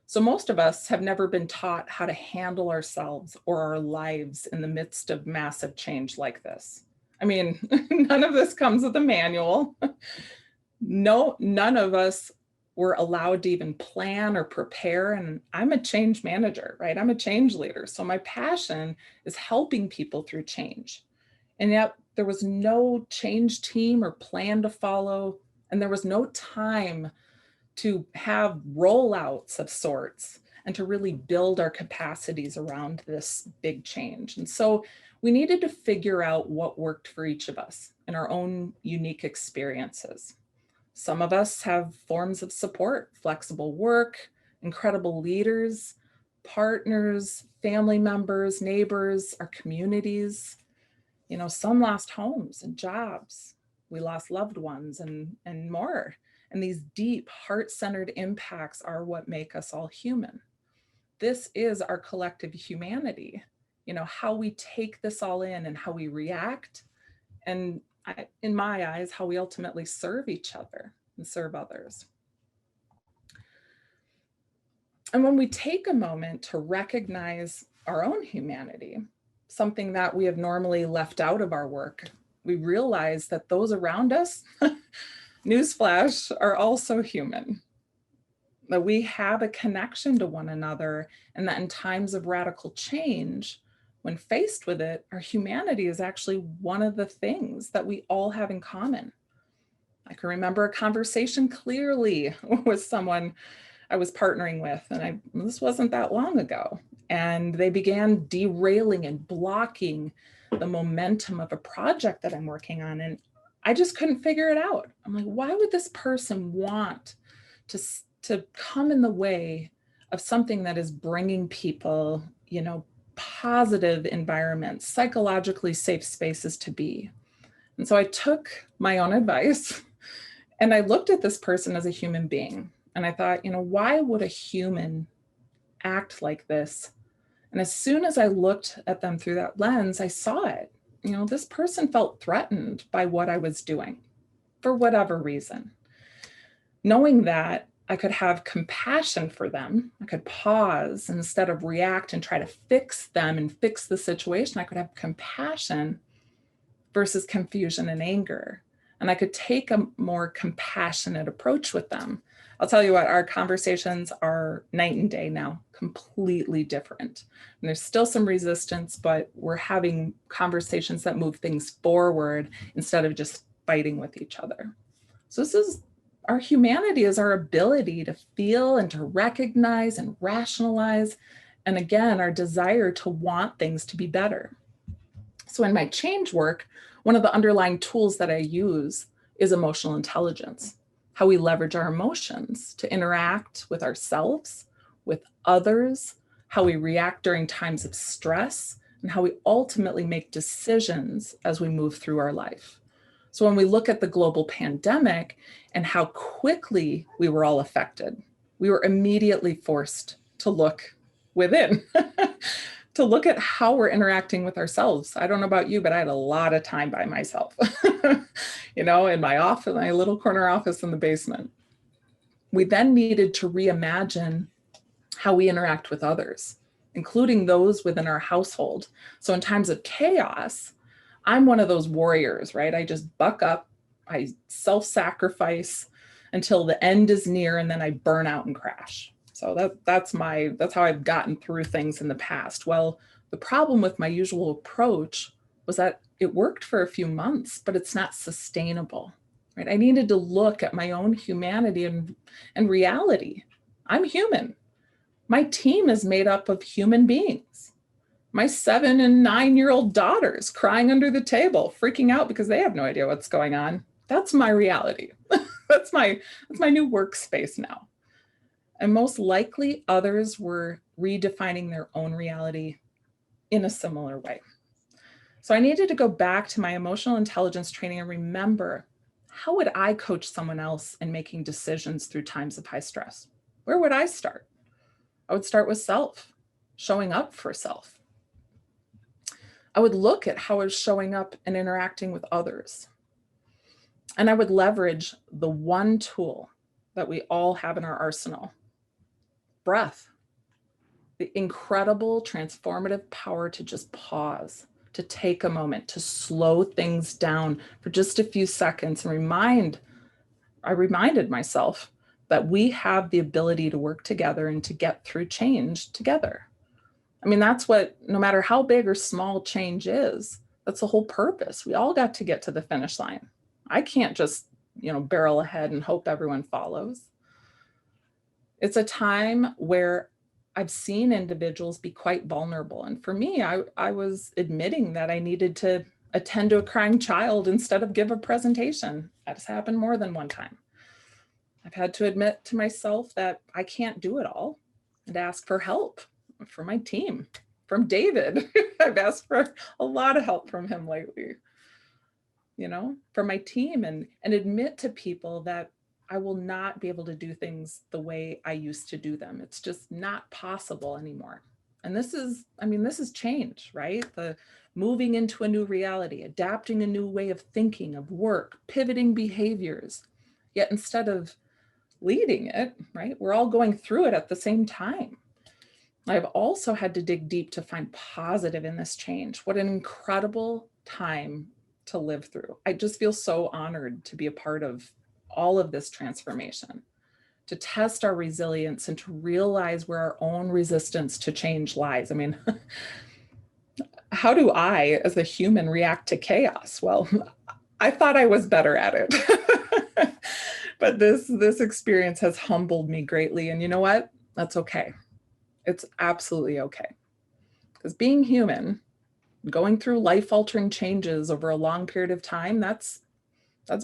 So most of us have never been taught how to handle ourselves or our lives in the midst of massive change like this. I mean, none of this comes with a manual. No, none of us were allowed to even plan or prepare. And I'm a change manager, right? I'm a change leader. So my passion is helping people through change. And yet there was no change team or plan to follow. And there was no time to have rollouts of sorts and to really build our capacities around this big change. And so we needed to figure out what worked for each of us in our own unique experiences. Some of us have forms of support, flexible work, incredible leaders, partners, family members, neighbors, our communities. You know, some lost homes and jobs. We lost loved ones and more. And these deep heart-centered impacts are what make us all human. This is our collective humanity, you know, how we take this all in and how we react. And in my eyes, how we ultimately serve each other and serve others. And when we take a moment to recognize our own humanity, something that we have normally left out of our work, we realize that those around us, newsflash, are also human. That we have a connection to one another, and that in times of radical change, when faced with it, our humanity is actually one of the things that we all have in common. I can remember a conversation clearly with someone I was partnering with, and this wasn't that long ago. And they began derailing and blocking the momentum of a project that I'm working on. And I just couldn't figure it out. I'm like, why would this person want to come in the way of something that is bringing people, you know, positive environments, psychologically safe spaces to be? And so I took my own advice and I looked at this person as a human being. And I thought, you know, why would a human act like this? And as soon as I looked at them through that lens, I saw it. You know, this person felt threatened by what I was doing for whatever reason. Knowing that, I could have compassion for them. I could pause instead of react and try to fix them and fix the situation. I could have compassion versus confusion and anger. And I could take a more compassionate approach with them. I'll tell you what, our conversations are night and day now, completely different. And there's still some resistance, but we're having conversations that move things forward instead of just fighting with each other. So this is our humanity, is our ability to feel and to recognize and rationalize. And again, our desire to want things to be better. So in my change work, one of the underlying tools that I use is emotional intelligence, how we leverage our emotions to interact with ourselves, with others, how we react during times of stress, and how we ultimately make decisions as we move through our life. So when we look at the global pandemic and how quickly we were all affected, we were immediately forced to look within, to look at how we're interacting with ourselves. I don't know about you, but I had a lot of time by myself. in my office, my little corner office in the basement. We then needed to reimagine how we interact with others, including those within our household. So in times of chaos, I'm one of those warriors, right? I just buck up, I self-sacrifice until the end is near, and then I burn out and crash. So that's how I've gotten through things in the past. Well, the problem with my usual approach was that it worked for a few months, but it's not sustainable, right? I needed to look at my own humanity and reality. I'm human. My team is made up of human beings. My 7 and 9-year-old daughters crying under the table, freaking out because they have no idea what's going on. That's my reality. That's my new workspace now. And most likely others were redefining their own reality in a similar way. So I needed to go back to my emotional intelligence training and remember, how would I coach someone else in making decisions through times of high stress? Where would I start? I would start with self, showing up for self. I would look at how I was showing up and interacting with others. And I would leverage the one tool that we all have in our arsenal: breath. The incredible transformative power to just pause, to take a moment, to slow things down for just a few seconds and I reminded myself that we have the ability to work together and to get through change together. I mean, that's what, no matter how big or small change is, that's the whole purpose. We all got to get to the finish line. I can't just, barrel ahead and hope everyone follows. It's a time where I've seen individuals be quite vulnerable. And for me, I was admitting that I needed to attend to a crying child instead of give a presentation. That's happened more than one time. I've had to admit to myself that I can't do it all and ask for help from my team, from David. I've asked for a lot of help from him lately, from my team, and admit to people that I will not be able to do things the way I used to do them. It's just not possible anymore. And this is change, right? The moving into a new reality, adapting a new way of thinking, of work, pivoting behaviors. Yet instead of leading it, right, we're all going through it at the same time. I've also had to dig deep to find positive in this change. What an incredible time to live through. I just feel so honored to be a part of all of this transformation, to test our resilience and to realize where our own resistance to change lies. I mean, how do I, as a human, react to chaos? Well, I thought I was better at it. But this experience has humbled me greatly. And you know what? That's okay. It's absolutely okay. Because being human, going through life-altering changes over a long period of time, that's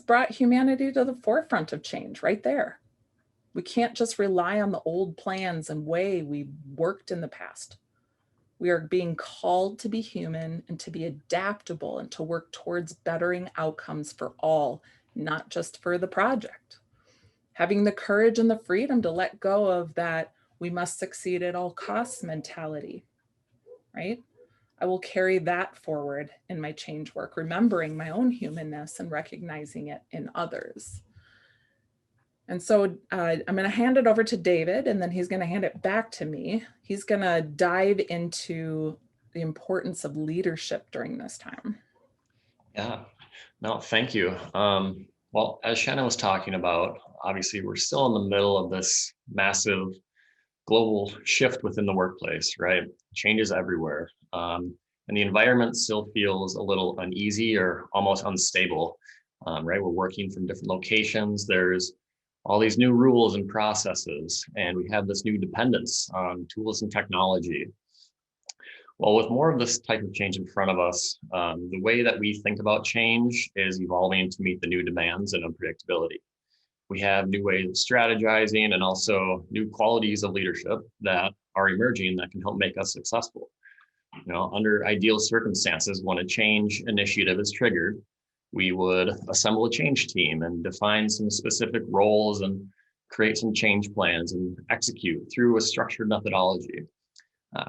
brought humanity to the forefront of change right there. We can't just rely on the old plans and way we worked in the past. We are being called to be human and to be adaptable and to work towards bettering outcomes for all, not just for the project. Having the courage and the freedom to let go of that we must succeed at all costs mentality, right? I will carry that forward in my change work, remembering my own humanness and recognizing it in others. And so I'm going to hand it over to David, and then he's going to hand it back to me. He's going to dive into the importance of leadership during this time. Yeah, no, thank you. Well, as Shannon was talking about, obviously we're still in the middle of this massive global shift within the workplace, right? Changes everywhere. And the environment still feels a little uneasy or almost unstable, right? We're working from different locations. There's all these new rules and processes, and we have this new dependence on tools and technology. Well, with more of this type of change in front of us, the way that we think about change is evolving to meet the new demands and unpredictability. We have new ways of strategizing and also new qualities of leadership that are emerging that can help make us successful. Under ideal circumstances, when a change initiative is triggered, we would assemble a change team and define some specific roles and create some change plans and execute through a structured methodology.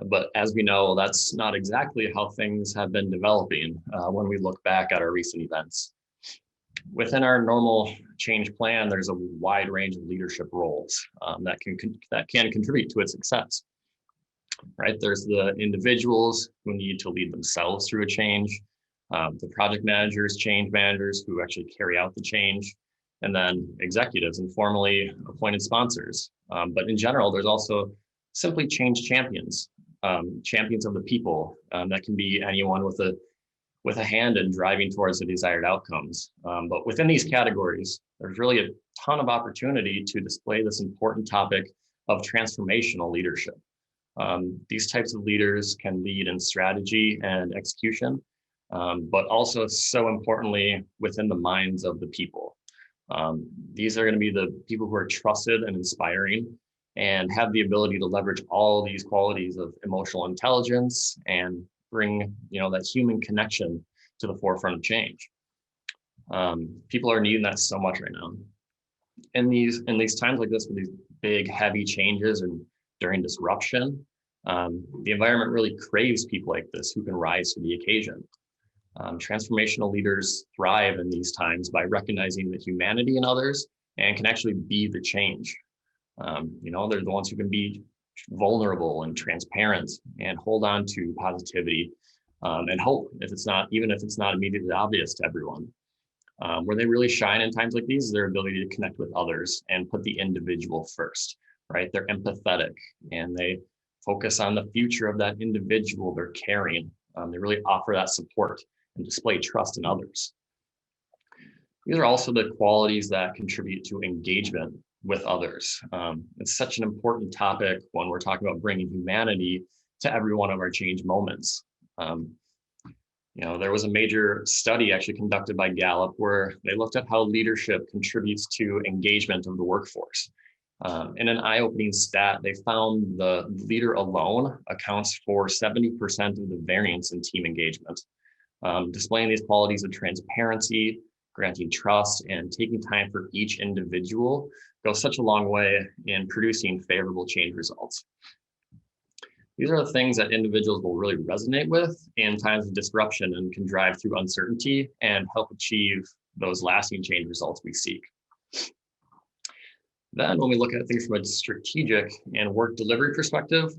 But as we know, that's not exactly how things have been developing when we look back at our recent events. within our normal change plan, there's a wide range of leadership roles that can contribute to its success. Right, there's the individuals who need to lead themselves through a change, the project managers, change managers who actually carry out the change, and then executives and formally appointed sponsors. But in general, there's also simply change champions, champions of the people. That can be anyone with a hand in driving towards the desired outcomes. But within these categories, there's really a ton of opportunity to display this important topic of transformational leadership. These types of leaders can lead in strategy and execution, but also so importantly within the minds of the people. These are going to be the people who are trusted and inspiring and have the ability to leverage all these qualities of emotional intelligence and bring, that human connection to the forefront of change. People are needing that so much right now. In these times like this, with these big, heavy changes and during disruption, the environment really craves people like this who can rise to the occasion. Transformational leaders thrive in these times by recognizing the humanity in others and can actually be the change. They're the ones who can be vulnerable and transparent and hold on to positivity and hope, even if it's not immediately obvious to everyone. Where they really shine in times like these is their ability to connect with others and put the individual first, right? They're empathetic and they focus on the future of that individual they're caring. They really offer that support and display trust in others. These are also the qualities that contribute to engagement with others. It's such an important topic when we're talking about bringing humanity to every one of our change moments. There was a major study actually conducted by Gallup where they looked at how leadership contributes to engagement of the workforce. In an eye-opening stat, they found the leader alone accounts for 70% of the variance in team engagement. Displaying these qualities of transparency, granting trust, and taking time for each individual goes such a long way in producing favorable change results. These are the things that individuals will really resonate with in times of disruption and can drive through uncertainty and help achieve those lasting change results we seek. Then when we look at things from a strategic and work delivery perspective,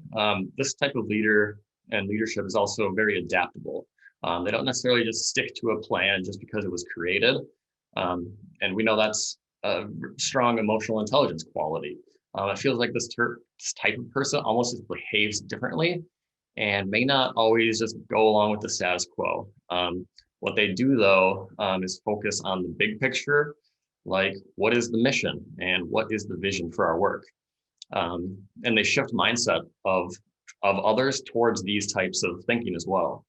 this type of leader and leadership is also very adaptable. They don't necessarily just stick to a plan just because it was created. And we know that's a strong emotional intelligence quality. It feels like this type of person almost behaves differently and may not always just go along with the status quo. What they do though is focus on the big picture, like what is the mission and what is the vision for our work. And they shift mindset of others towards these types of thinking as well.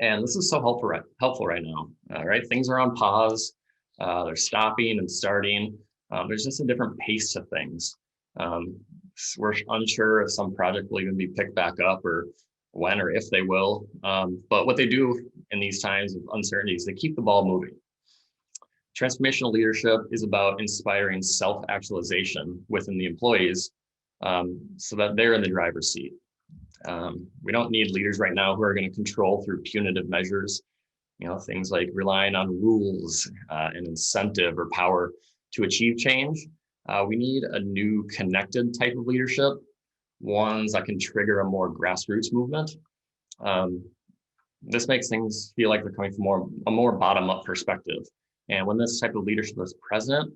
And this is so helpful right now, right? Things are on pause, they're stopping and starting. There's just a different pace to things. We're unsure if some project will even be picked back up or when or if they will. But what they do in these times of uncertainty is they keep the ball moving. Transformational leadership is about inspiring self-actualization within the employees so that they're in the driver's seat. We don't need leaders right now who are going to control through punitive measures, things like relying on rules and incentive or power to achieve change. We need a new connected type of leadership, ones that can trigger a more grassroots movement. This makes things feel like they're coming from a more bottom-up perspective. And when this type of leadership is present,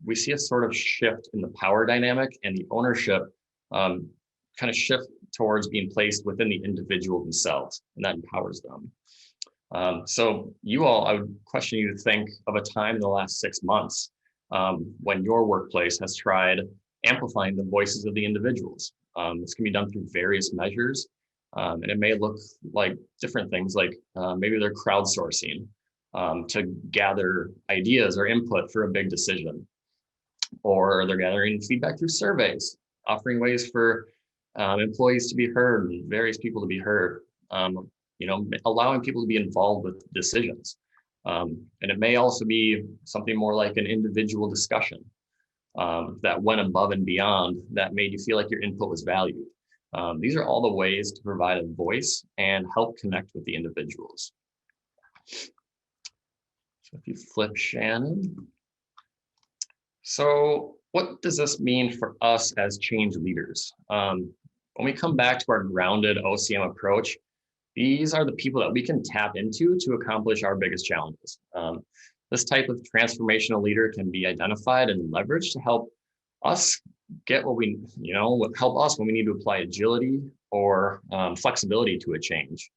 we see a sort of shift in the power dynamic and the ownership kind of shift towards being placed within the individual themselves, and that empowers them. So you all, I would question you to think of a time in the last 6 months when your workplace has tried amplifying the voices of the individuals. This can be done through various measures, and it may look like different things, like maybe they're crowdsourcing to gather ideas or input for a big decision, or they're gathering feedback through surveys, offering ways for employees to be heard and various people to be heard, allowing people to be involved with decisions. And it may also be something more like an individual discussion that went above and beyond, that made you feel like your input was valued. These are all the ways to provide a voice and help connect with the individuals. So if you flip Shannon. So what does this mean for us as change leaders? When we come back to our grounded OCM approach, these are the people that we can tap into to accomplish our biggest challenges. This type of transformational leader can be identified and leveraged to help us get what we, help us when we need to apply agility or flexibility to a change.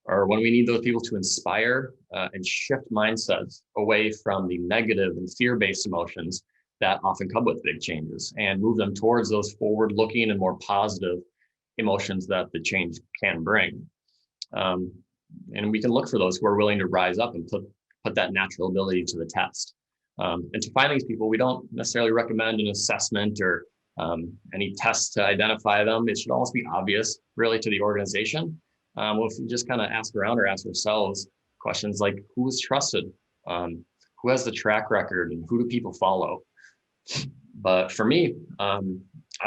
Or when we need those people to inspire and shift mindsets away from the negative and fear-based emotions that often come with big changes and move them towards those forward-looking and more positive emotions that the change can bring. And we can look for those who are willing to rise up and put that natural ability to the test. And to find these people, we don't necessarily recommend an assessment or any tests to identify them. It should almost be obvious, really, to the organization. Well, if we just kind of ask around or ask ourselves questions like, who is trusted? Who has the track record, and who do people follow? But for me, I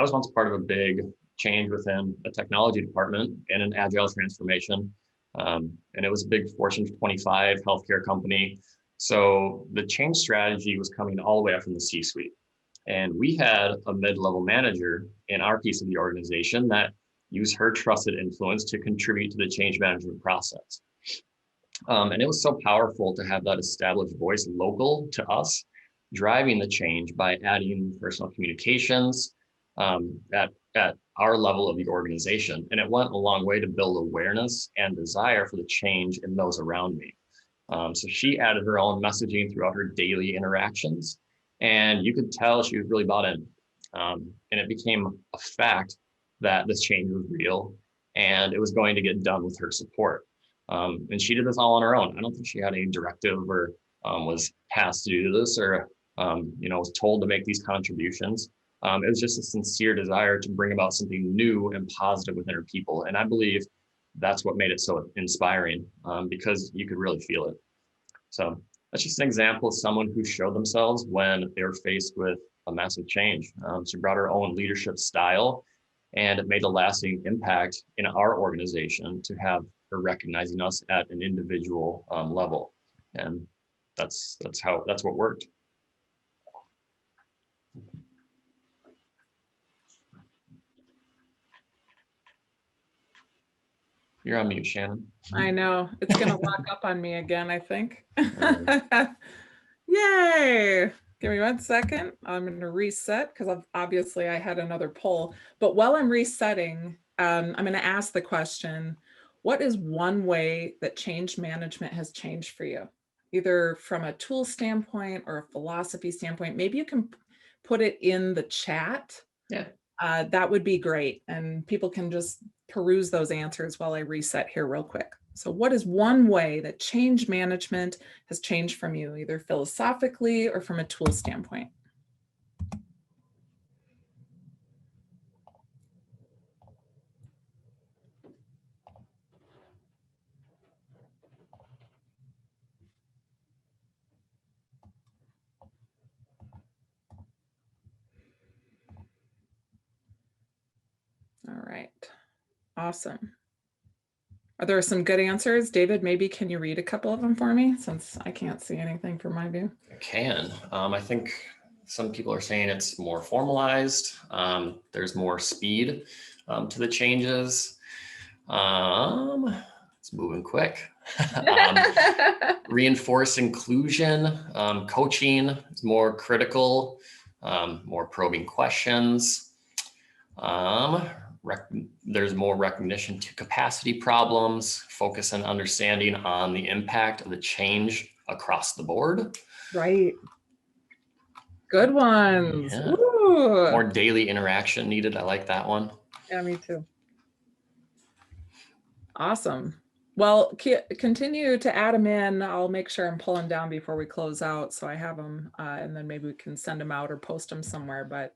was once part of a big change within a technology department in an agile transformation. And it was a big Fortune 25 healthcare company. So the change strategy was coming all the way up from the C-suite. And we had a mid-level manager in our piece of the organization that used her trusted influence to contribute to the change management process. And it was so powerful to have that established voice local to us, driving the change by adding personal communications at our level of the organization. And it went a long way to build awareness and desire for the change in those around me. So she added her own messaging throughout her daily interactions, and you could tell she was really bought in. And it became a fact that this change was real and it was going to get done with her support. And she did this all on her own. I don't think she had any directive or was tasked to do this or was told to make these contributions. It was just a sincere desire to bring about something new and positive within her people. And I believe that's what made it so inspiring, because you could really feel it. So that's just an example of someone who showed themselves when they were faced with a massive change. She brought her own leadership style, and it made a lasting impact in our organization to have her recognizing us at an individual level. And that's what worked. You're on mute, Shannon. I know, it's gonna lock up on me again, I think. Yay! Give me 1 second. I'm gonna reset because obviously I had another poll. But while I'm resetting, I'm gonna ask the question, what is one way that change management has changed for you? Either from a tool standpoint or a philosophy standpoint. Maybe you can put it in the chat. Yeah. That would be great. And people can just peruse those answers while I reset here real quick. So what is one way that change management has changed from you, either philosophically or from a tool standpoint? All right, awesome. Are there some good answers? David, maybe can you read a couple of them for me since I can't see anything from my view? I can. I think some people are saying it's more formalized. There's more speed to the changes. It's moving quick. Reinforce inclusion. Coaching is more critical, more probing questions. There's more recognition to capacity problems, focus and understanding on the impact of the change across the board. Right. Good ones. Yeah. Ooh. More daily interaction needed. I like that one. Yeah, me too. Awesome. Well, continue to add them in. I'll make sure I'm pulling down before we close out so I have them, and then maybe we can send them out or post them somewhere. But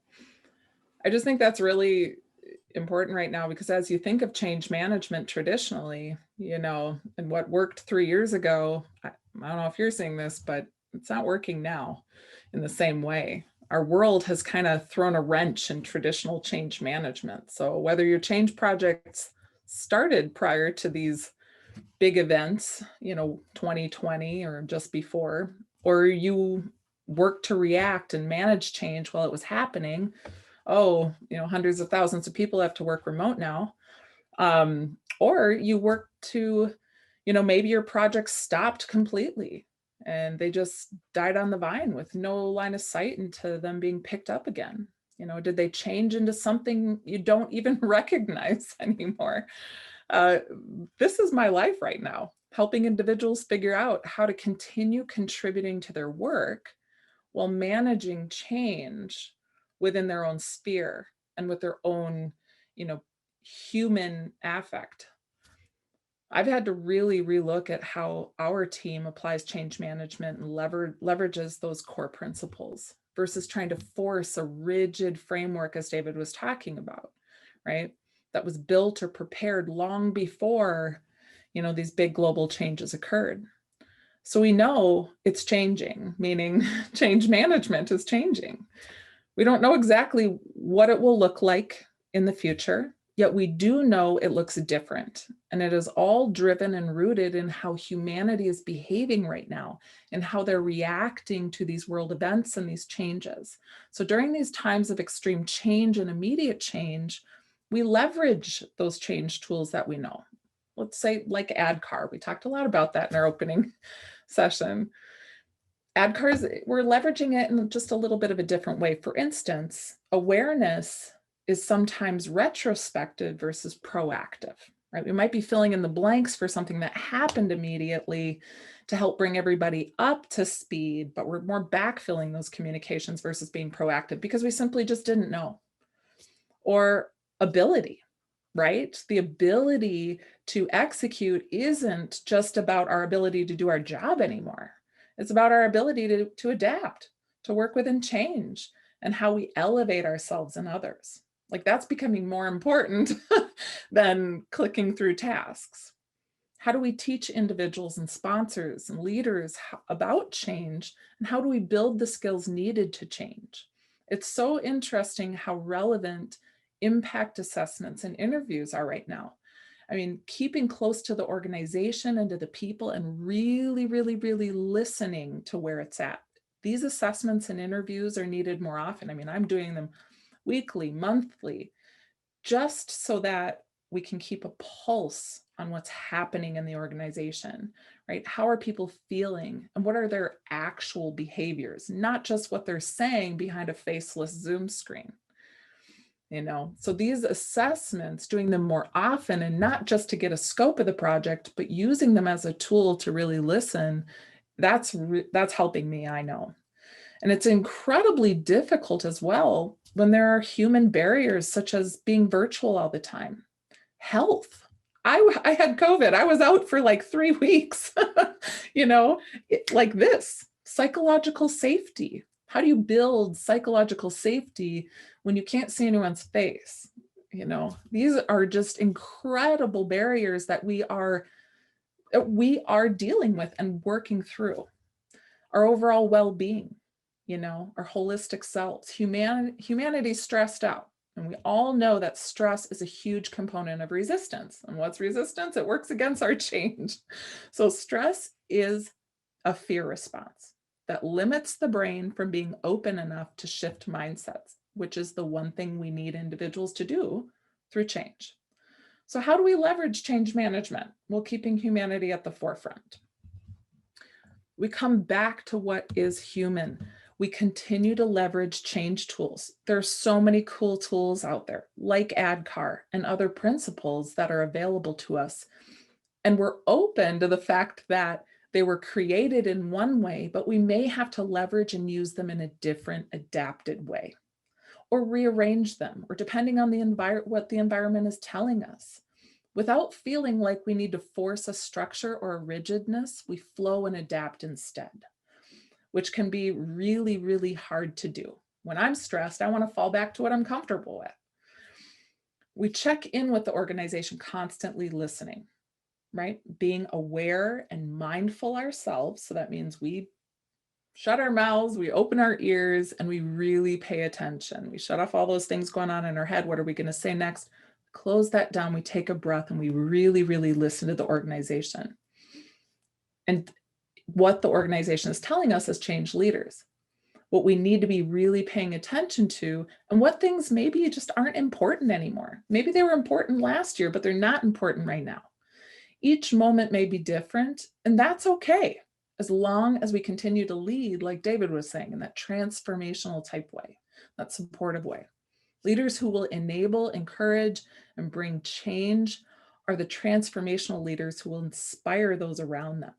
I just think that's really important right now, because as you think of change management traditionally, and what worked 3 years ago, I don't know if you're seeing this, but it's not working now in the same way. Our world has kind of thrown a wrench in traditional change management. So whether your change projects started prior to these big events, 2020 or just before, or you work to react and manage change while it was happening. Oh, hundreds of thousands of people have to work remote now. Or you work to, maybe your project stopped completely and they just died on the vine with no line of sight into them being picked up again. Did they change into something you don't even recognize anymore? This is my life right now, helping individuals figure out how to continue contributing to their work while managing change within their own sphere and with their own, human affect. I've had to really relook at how our team applies change management and leverages those core principles versus trying to force a rigid framework, as David was talking about, right? That was built or prepared long before, these big global changes occurred. So we know it's changing, meaning change management is changing. We don't know exactly what it will look like in the future, yet we do know it looks different. And it is all driven and rooted in how humanity is behaving right now and how they're reacting to these world events and these changes. So during these times of extreme change and immediate change, we leverage those change tools that we know. Let's say like ADKAR. We talked a lot about that in our opening session. ADKARs, we're leveraging it in just a little bit of a different way. For instance, awareness is sometimes retrospective versus proactive, right? We might be filling in the blanks for something that happened immediately to help bring everybody up to speed, but we're more backfilling those communications versus being proactive because we simply just didn't know. Or ability, right? The ability to execute isn't just about our ability to do our job anymore. It's about our ability to adapt, to work within change, and how we elevate ourselves and others. Like that's becoming more important than clicking through tasks. How do we teach individuals and sponsors and leaders about change? And how do we build the skills needed to change? It's so interesting how relevant impact assessments and interviews are right now. I mean, keeping close to the organization and to the people and really, really, really listening to where it's at. These assessments and interviews are needed more often. I mean, I'm doing them weekly, monthly, just so that we can keep a pulse on what's happening in the organization, right? How are people feeling and what are their actual behaviors, not just what they're saying behind a faceless Zoom screen. So these assessments, doing them more often and not just to get a scope of the project, but using them as a tool to really listen, that's helping me, I know. And it's incredibly difficult as well when there are human barriers such as being virtual all the time. Health. I had COVID. I was out for like 3 weeks, like this. Psychological safety. How do you build psychological safety when you can't see anyone's face? These are just incredible barriers that we are dealing with and working through. Our overall well-being, our holistic selves. Humanity's stressed out. And we all know that stress is a huge component of resistance. And what's resistance? It works against our change. So stress is a fear response that limits the brain from being open enough to shift mindsets, which is the one thing we need individuals to do through change. So how do we leverage change management while keeping humanity at the forefront? We come back to what is human. We continue to leverage change tools. There are so many cool tools out there, like ADKAR and other principles that are available to us. And we're open to the fact that they were created in one way, but we may have to leverage and use them in a different, adapted way, or rearrange them, or depending on what the environment is telling us. Without feeling like we need to force a structure or a rigidness, we flow and adapt instead, which can be really, really hard to do. When I'm stressed, I want to fall back to what I'm comfortable with. We check in with the organization, constantly listening, right? Being aware and mindful ourselves. So that means we shut our mouths, we open our ears, and we really pay attention. We shut off all those things going on in our head. What are we going to say next? close that down, we take a breath, and we really, really listen to the organization. And what the organization is telling us as change leaders, what we need to be really paying attention to, and what things maybe just aren't important anymore. Maybe they were important last year, but they're not important right now. Each moment may be different, and that's okay, as long as we continue to lead, like David was saying, in that transformational type way, that supportive way. Leaders who will enable, encourage, and bring change are the transformational leaders who will inspire those around them,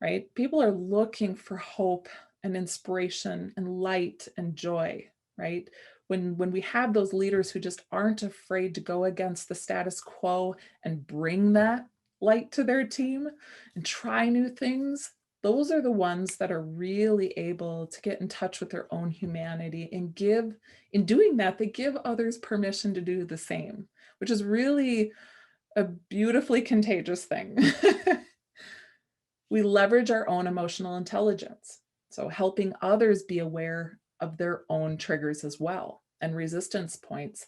right? People are looking for hope and inspiration and light and joy, right? When we have those leaders who just aren't afraid to go against the status quo and bring that light to their team and try new things, those are the ones that are really able to get in touch with their own humanity and give, in doing that, they give others permission to do the same, which is really a beautifully contagious thing. We leverage our own emotional intelligence. So helping others be aware of their own triggers as well and resistance points,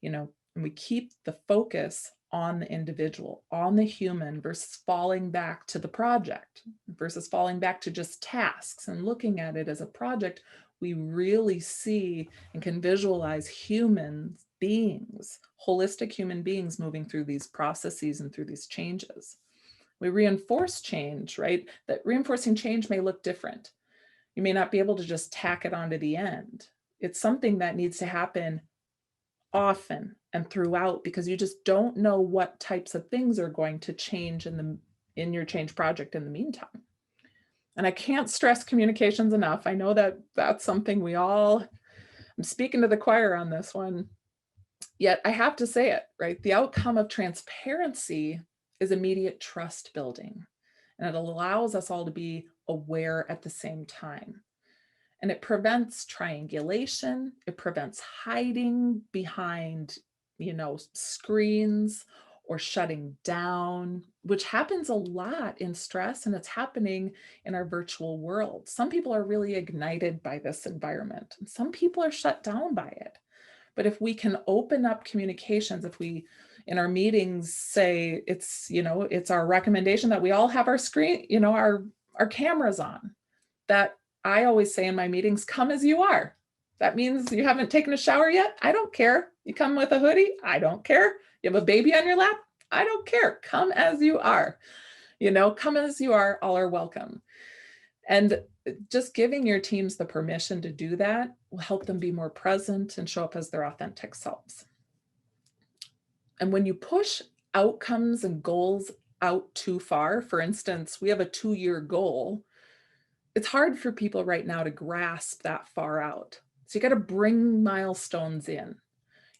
and we keep the focus on the individual, on the human, versus falling back to the project, versus falling back to just tasks and looking at it as a project. We really see and can visualize human beings, holistic human beings moving through these processes and through these changes. We reinforce change, right? That reinforcing change may look different. You may not be able to just tack it onto the end. It's something that needs to happen often and throughout, because you just don't know what types of things are going to change in your change project in the meantime. And I can't stress communications enough. I know that that's something I'm speaking to the choir on this one, yet I have to say it, right? The outcome of transparency is immediate trust building, and it allows us all to be aware at the same time. And it prevents triangulation. It prevents hiding behind, screens or shutting down, which happens a lot in stress, and it's happening in our virtual world. Some people are really ignited by this environment, and some people are shut down by it. But if we can open up communications, if we in our meetings say it's our recommendation that we all have our screen, our cameras on, that I always say in my meetings, come as you are. That means you haven't taken a shower yet. I don't care. You come with a hoodie. I don't care. You have a baby on your lap. I don't care. Come as you are. Come as you are. All are welcome. And just giving your teams the permission to do that will help them be more present and show up as their authentic selves. And when you push outcomes and goals out too far, for instance, we have a 2-year goal, it's hard for people right now to grasp that far out. So you got to bring milestones in.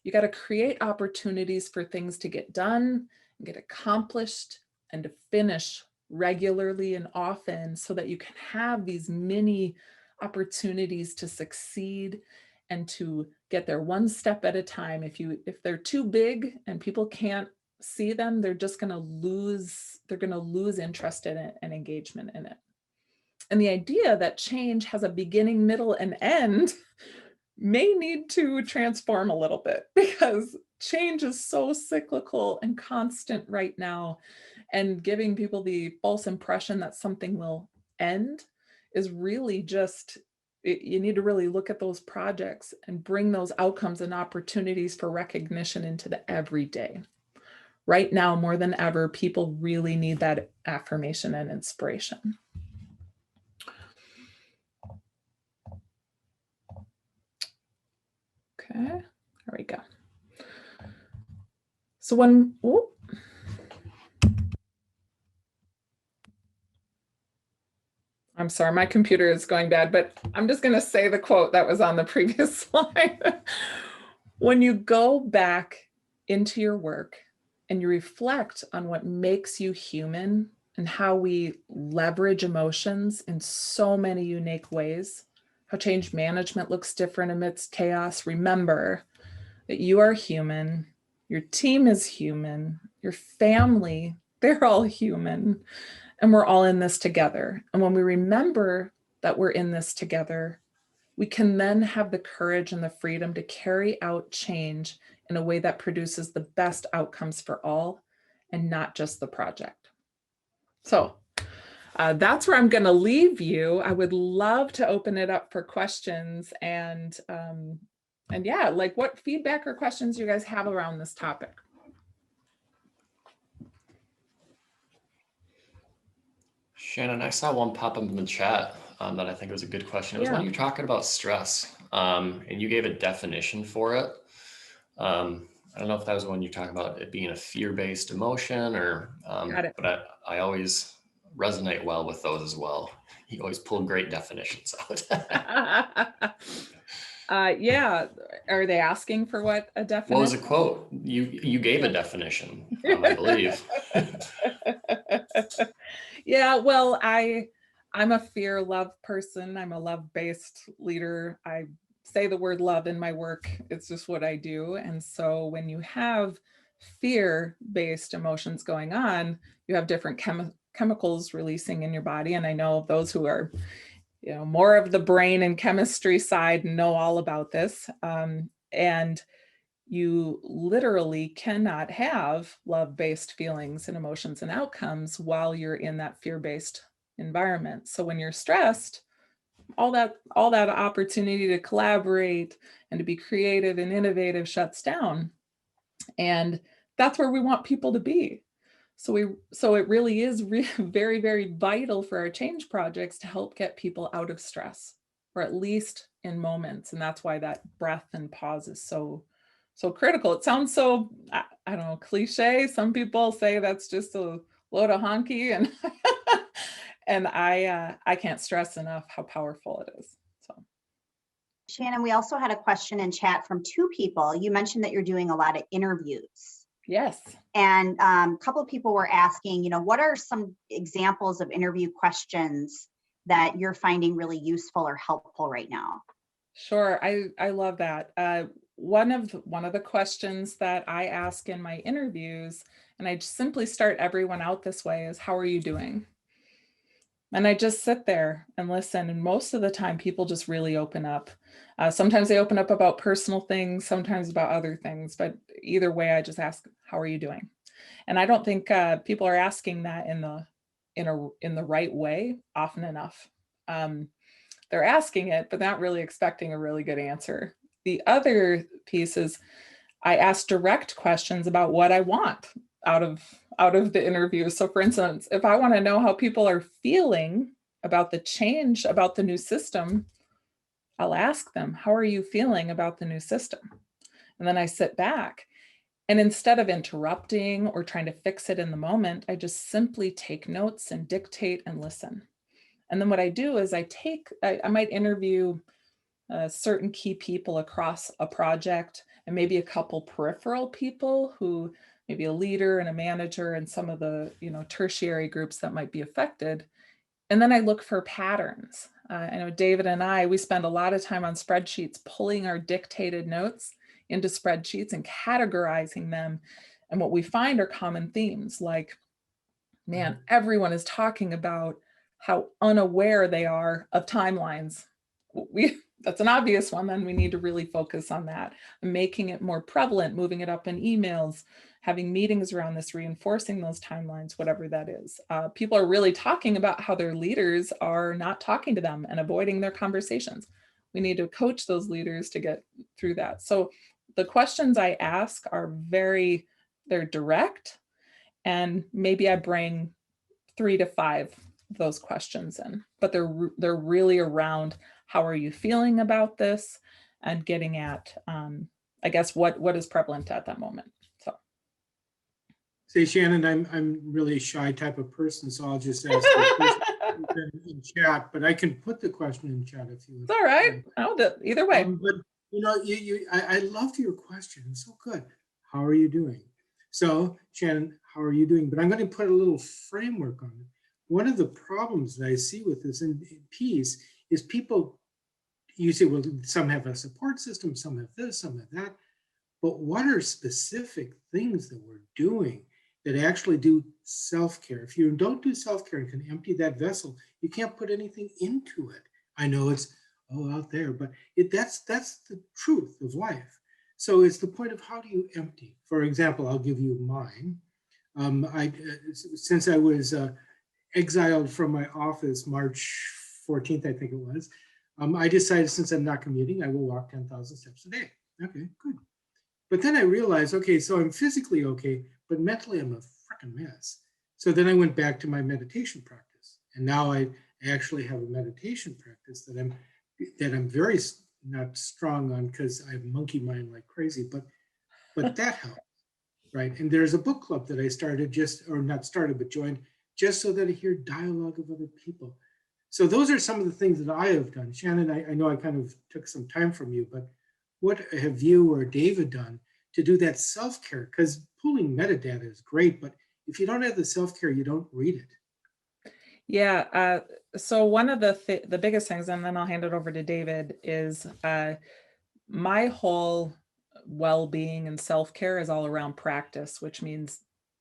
You got to create opportunities for things to get done and get accomplished and to finish regularly and often, so that you can have these mini opportunities to succeed and to get there one step at a time. If they're too big and people can't see them, they're just going to lose interest in it and engagement in it. And the idea that change has a beginning, middle, and end may need to transform a little bit, because change is so cyclical and constant right now. And giving people the false impression that something will end is really just, you need to really look at those projects and bring those outcomes and opportunities for recognition into the everyday. Right now, more than ever, people really need that affirmation and inspiration. Okay, there we go. So I'm sorry, my computer is going bad, but I'm just going to say the quote that was on the previous slide. When you go back into your work and you reflect on what makes you human and how we leverage emotions in so many unique ways, how change management looks different amidst chaos, remember that you are human, your team is human, your family, they're all human, and we're all in this together. And when we remember that we're in this together, we can then have the courage and the freedom to carry out change in a way that produces the best outcomes for all and not just the project. So that's where I'm going to leave you. I would love to open it up for questions and yeah, like what feedback or questions you guys have around this topic. Shannon, I saw one pop up in the chat that I think was a good question. It was when you're talking about stress and you gave a definition for it. I don't know if that was when you're talking about it being a fear-based emotion or, but I always resonate well with those as well. You always pull great definitions out. Yeah, are they asking for what a definition? What was a quote? You gave a definition, I believe. Yeah, well, I'm a fear-love person. I'm a love-based leader. I say the word love in my work. It's just what I do. And so when you have fear-based emotions going on, you have different chemicals releasing in your body. And I know those who are, you know, more of the brain and chemistry side know all about this. And you literally cannot have love-based feelings and emotions and outcomes while you're in that fear-based environment. So when you're stressed, all that opportunity to collaborate and to be creative and innovative shuts down. And that's where we want people to be. So it really is very, very vital for our change projects to help get people out of stress, or at least in moments. And that's why that breath and pause is so critical. It sounds so, I don't know, cliche. Some people say that's just a load of honky, and and I can't stress enough how powerful it is. So, Shannon, we also had a question in chat from two people. You mentioned that you're doing a lot of interviews. Yes. And a couple of people were asking, you know, what are some examples of interview questions that you're finding really useful or helpful right now? Sure, I love that. One of the questions that I ask in my interviews, and I just simply start everyone out this way, is how are you doing? And I just sit there and listen. And most of the time, people just really open up. Sometimes they open up about personal things, sometimes about other things. But either way, I just ask, how are you doing? And I don't think people are asking that in the right way often enough. They're asking it, but not really expecting a really good answer. The other piece is I ask direct questions about what I want out of the interview. So for instance, if I want to know how people are feeling about the change, about the new system, I'll ask them, how are you feeling about the new system? And then I sit back, and instead of interrupting or trying to fix it in the moment, I just simply take notes and dictate and listen. And then what I do is I might interview certain key people across a project, and maybe a couple peripheral people who maybe a leader and a manager and some of the, you know, tertiary groups that might be affected. And then I look for patterns. I know David and we spend a lot of time on spreadsheets, pulling our dictated notes into spreadsheets and categorizing them. And what we find are common themes like, man, everyone is talking about how unaware they are of timelines. That's an obvious one, then we need to really focus on that, making it more prevalent, moving it up in emails, having meetings around this, reinforcing those timelines, whatever that is. People are really talking about how their leaders are not talking to them and avoiding their conversations. We need to coach those leaders to get through that. So the questions I ask are they're direct, and maybe I bring 3 to 5 of those questions in, but they're really around how are you feeling about this, and getting at, I guess, what is prevalent at that moment. So, say, Shannon, I'm really a shy type of person, so I'll just ask the question in chat. But I can put the question in chat if you would. It's all right. Either way. But you know, I loved your question. It's so good. How are you doing? So, Shannon, how are you doing? But I'm going to put a little framework on it. One of the problems that I see with this in peace is people. You say, well, some have a support system, some have this, some have that. But what are specific things that we're doing that actually do self-care? If you don't do self-care and can empty that vessel, you can't put anything into it. I know it's all out there, but that's the truth of life. So it's the point of how do you empty? For example, I'll give you mine. Since I was exiled from my office March 14th, I think it was, I decided since I'm not commuting, I will walk 10,000 steps a day. Okay, good. But then I realized, okay, so I'm physically okay, but mentally I'm a freaking mess. So then I went back to my meditation practice. And now I actually have a meditation practice that I'm very not strong on because I have monkey mind like crazy, but that helps, right? And there's a book club that I started not started, but joined just so that I hear dialogue of other people. So those are some of the things that I have done. Shannon, I know I kind of took some time from you, but what have you or David done to do that self-care? Because pulling metadata is great, but if you don't have the self-care, you don't read it. Yeah, so one of the biggest things, and then I'll hand it over to David, is my whole well-being and self-care is all around practice, which means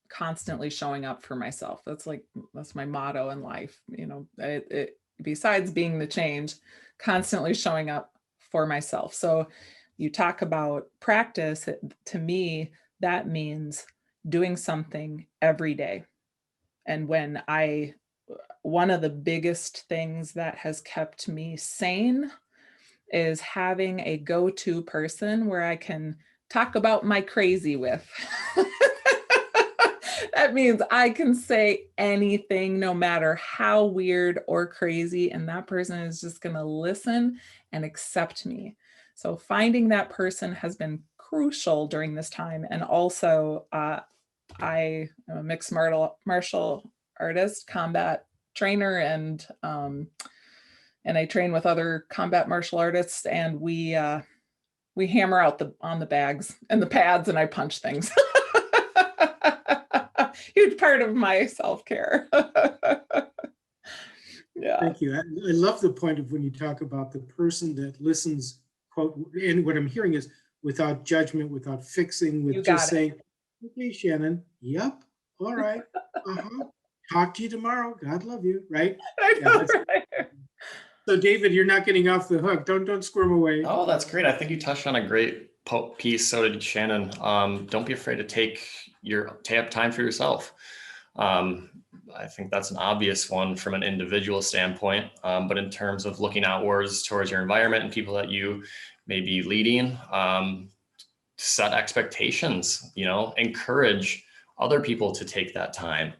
constantly showing up for myself. That's my motto in life. You know, besides being the change, constantly showing up for myself. So you talk about practice, to me, that means doing something every day. And one of the biggest things that has kept me sane is having a go-to person where I can talk about my crazy with. That means I can say anything, no matter how weird or crazy, and that person is just going to listen and accept me. So finding that person has been crucial during this time. And also, I am a mixed martial artist, combat trainer, and I train with other combat martial artists, and we hammer out on the bags and the pads, and I punch things. Huge part of my self-care. Yeah. Thank you. I love the point of when you talk about the person that listens, quote, and what I'm hearing is without judgment, without fixing, with just saying, okay, Shannon, yep, all right, talk to you tomorrow. God love you, right? I know, right? So David, you're not getting off the hook. Don't squirm away. Oh, that's great. I think you touched on a great piece. So did Shannon. Don't be afraid to take time for yourself. I think that's an obvious one from an individual standpoint. But in terms of looking outwards towards your environment and people that you may be leading, set expectations, encourage other people to take that time.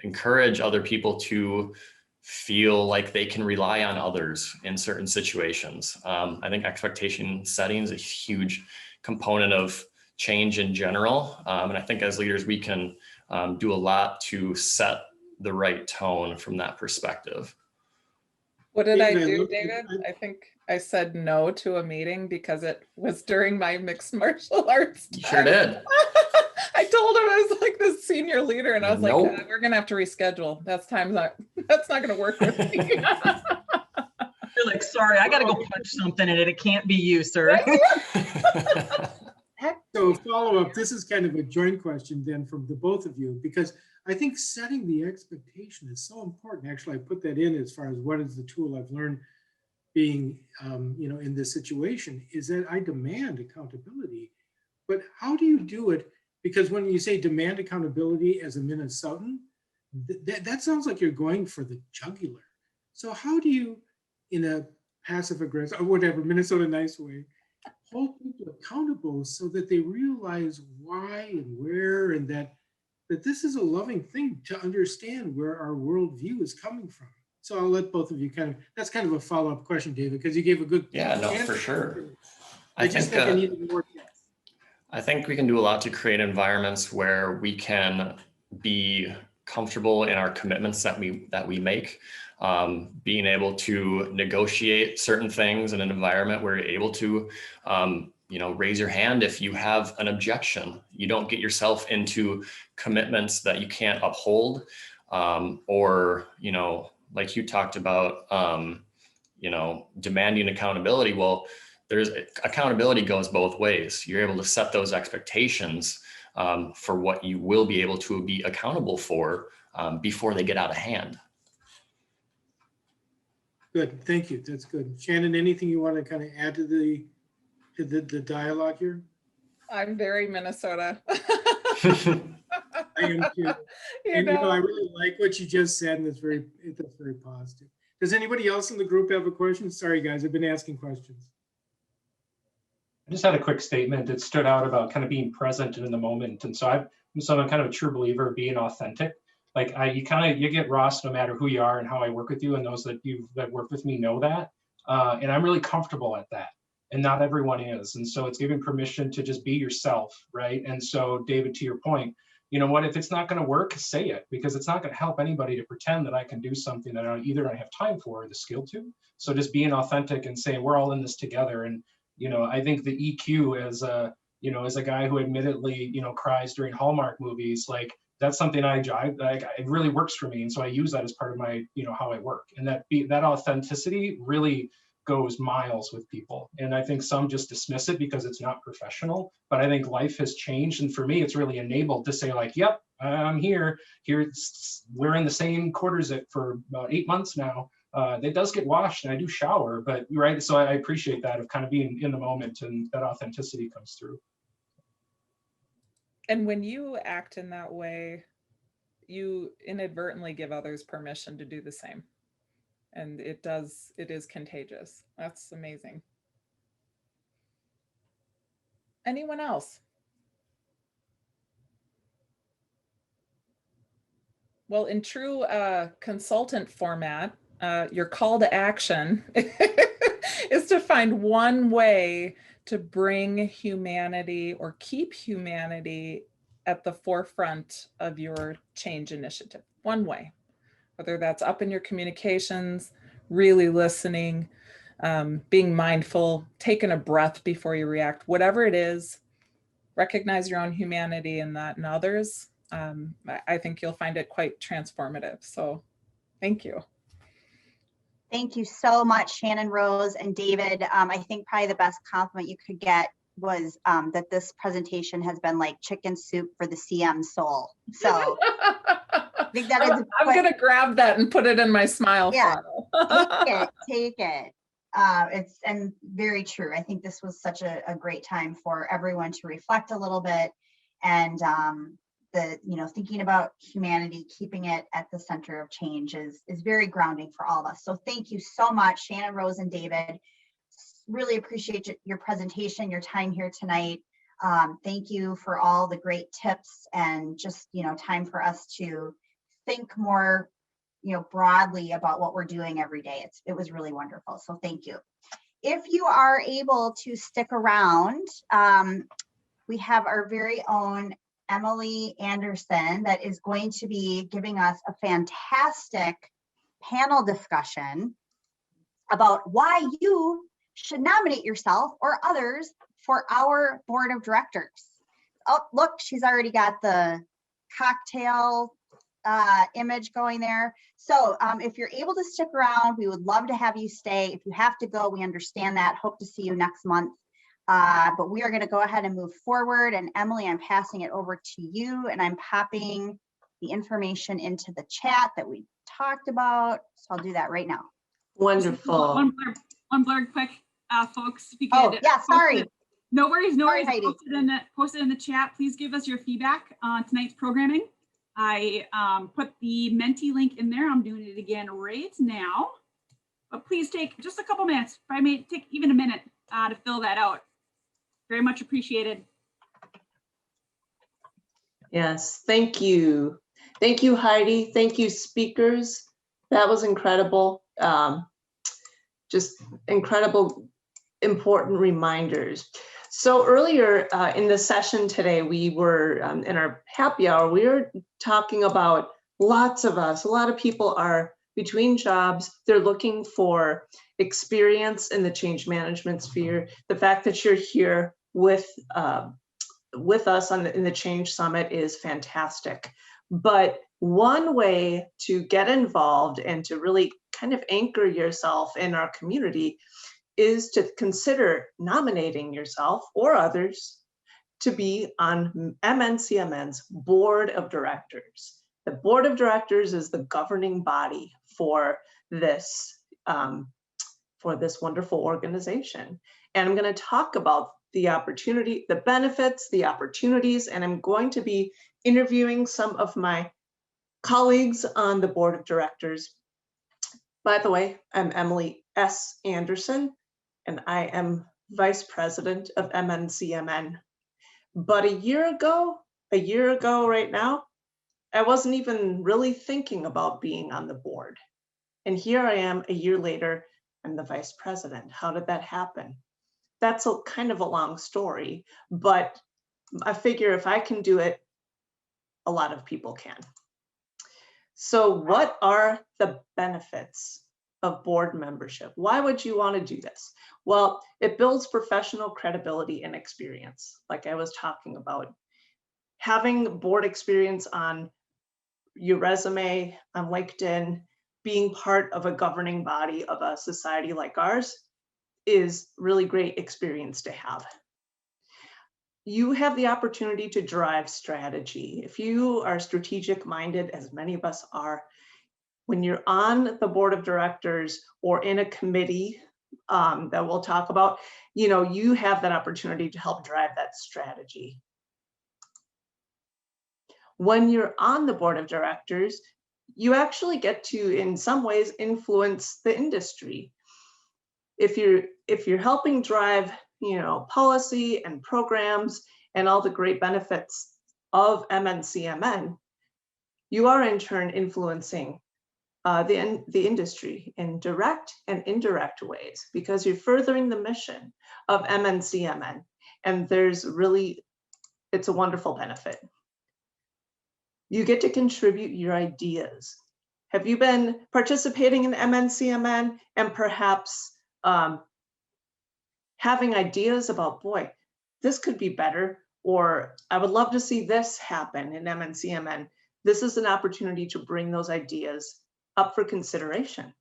Encourage other people to feel like they can rely on others in certain situations. I think expectation setting is a huge component of change in general. And I think as leaders, we can do a lot to set the right tone from that perspective. What did I do, David? I think I said no to a meeting because it was during my mixed martial arts time. You sure did. I told him I was like the senior leader, and I was like, we're gonna have to reschedule. That's not gonna work with me. You're like, sorry, I gotta go punch something in it. It can't be you, sir. So follow up, this is kind of a joint question then from the both of you, because I think setting the expectation is so important. Actually, I put that in as far as what is the tool I've learned being, in this situation, is that I demand accountability. But how do you do it? Because when you say demand accountability as a Minnesotan, that sounds like you're going for the jugular. So how do you, in a passive aggressive or whatever, Minnesota nice way, hold people accountable so that they realize why and where, and that this is a loving thing to understand where our worldview is coming from? So I'll let both of you that's kind of a follow-up question, David, because you gave a good answer. For sure. I just think I needed more depth. I think we can do a lot to create environments where we can be comfortable in our commitments that we make. Being able to negotiate certain things in an environment where you're able to, raise your hand if you have an objection. You don't get yourself into commitments that you can't uphold, or, like you talked about, demanding accountability. Well, accountability goes both ways. You're able to set those expectations for what you will be able to be accountable for before they get out of hand. Good, thank you. That's good. Shannon, anything you want to kind of add to the dialogue here? I'm very Minnesota. I am too. You And I know, really like what you just said, and that's very positive. Does anybody else in the group have a question? Sorry, guys, I've been asking questions. I just had a quick statement that stood out about kind of being present and in the moment. And so I'm kind of a true believer of being authentic. Like you get Ross no matter who you are and how I work with you, and those that work with me know that. And I'm really comfortable at that. And not everyone is. And so it's giving permission to just be yourself, right? And so David, to your point, you know what, if it's not going to work, say it, because it's not going to help anybody to pretend that I can do something that I either don't have time for or the skill to. So just being authentic and saying we're all in this together. And I think the EQ as a guy who admittedly cries during Hallmark movies, like that's something it really works for me, and so I use that as part of my how I work, and that authenticity really goes miles with people. And I think some just dismiss it because it's not professional, but I think life has changed, and for me it's really enabled to say like, yep, I'm here we're in the same quarters for about 8 months now. It does get washed and I do shower, but right, so I appreciate that of kind of being in the moment, and that authenticity comes through. and when you act in that way, you inadvertently give others permission to do the same. And it is contagious. That's amazing. Anyone else? Well, in true consultant format, your call to action is to find one way to bring humanity or keep humanity at the forefront of your change initiative. One way, whether that's up in your communications, really listening, being mindful, taking a breath before you react, whatever it is, recognize your own humanity in that and others. I think you'll find it quite transformative. So thank you. Thank you so much, Shannon, Rose, and David. I think probably the best compliment you could get was that this presentation has been like chicken soup for the CM soul. So I think that I'm going to grab that and put it in my smile file. Take it. It's and very true. I think this was such a great time for everyone to reflect a little bit, and thinking about humanity, keeping it at the center of change is very grounding for all of us. So thank you so much, Shannon, Rose, and David. Really appreciate your presentation, your time here tonight. Thank you for all the great tips and just time for us to think more broadly about what we're doing every day. It was really wonderful. So thank you. If you are able to stick around, we have our very own Emily Anderson that is going to be giving us a fantastic panel discussion about why you should nominate yourself or others for our board of directors. Oh, look, she's already got the cocktail image going there. So if you're able to stick around, we would love to have you stay. If you have to go, we understand that. Hope to see you next month. But we are going to go ahead and move forward. And Emily, I'm passing it over to you, and I'm popping the information into the chat that we talked about. So I'll do that right now. Wonderful. One blurb quick, folks. If you could, could sorry. No worries, no worries. Heidi. Post it in the chat. Please give us your feedback on tonight's programming. I put the Menti link in there. I'm doing it again right now. But please take just a couple minutes. I may take even a minute to fill that out. Very much appreciated. Yes, thank you. Thank you, Heidi. Thank you, speakers. That was incredible. Just incredible, important reminders. So earlier in the session today, we were in our happy hour, we were talking about lots of us, a lot of people are between jobs. They're looking for experience in the change management sphere. The fact that you're here with us in the Change Summit is fantastic. But one way to get involved and to really kind of anchor yourself in our community is to consider nominating yourself or others to be on MnCMN's board of directors. The board of directors is the governing body for this for this wonderful organization. And I'm going to talk about the opportunity, the benefits, the opportunities, and I'm going to be interviewing some of my colleagues on the board of directors. By the way, I'm Emily S. Anderson, and I am Vice President of MnCMN. But a year ago right now, I wasn't even really thinking about being on the board. And here I am a year later, I'm the Vice President. How did that happen? That's a kind of a long story, but I figure if I can do it, a lot of people can. So what are the benefits of board membership? Why would you want to do this? Well, it builds professional credibility and experience, like I was talking about. Having board experience on your resume, on LinkedIn, being part of a governing body of a society like ours is really great experience to have. You have the opportunity to drive strategy. If you are strategic minded, as many of us are, when you're on the board of directors or in a committee that we'll talk about, you have that opportunity to help drive that strategy. When you're on the board of directors, you actually get to, in some ways, influence the industry. If you're helping drive, policy and programs and all the great benefits of MnCMN, you are in turn influencing the industry in direct and indirect ways, because you're furthering the mission of MnCMN, and it's a wonderful benefit. You get to contribute your ideas. Have you been participating in MnCMN and perhaps having ideas about, boy, this could be better, or I would love to see this happen in MnCMN? This is an opportunity to bring those ideas up for consideration.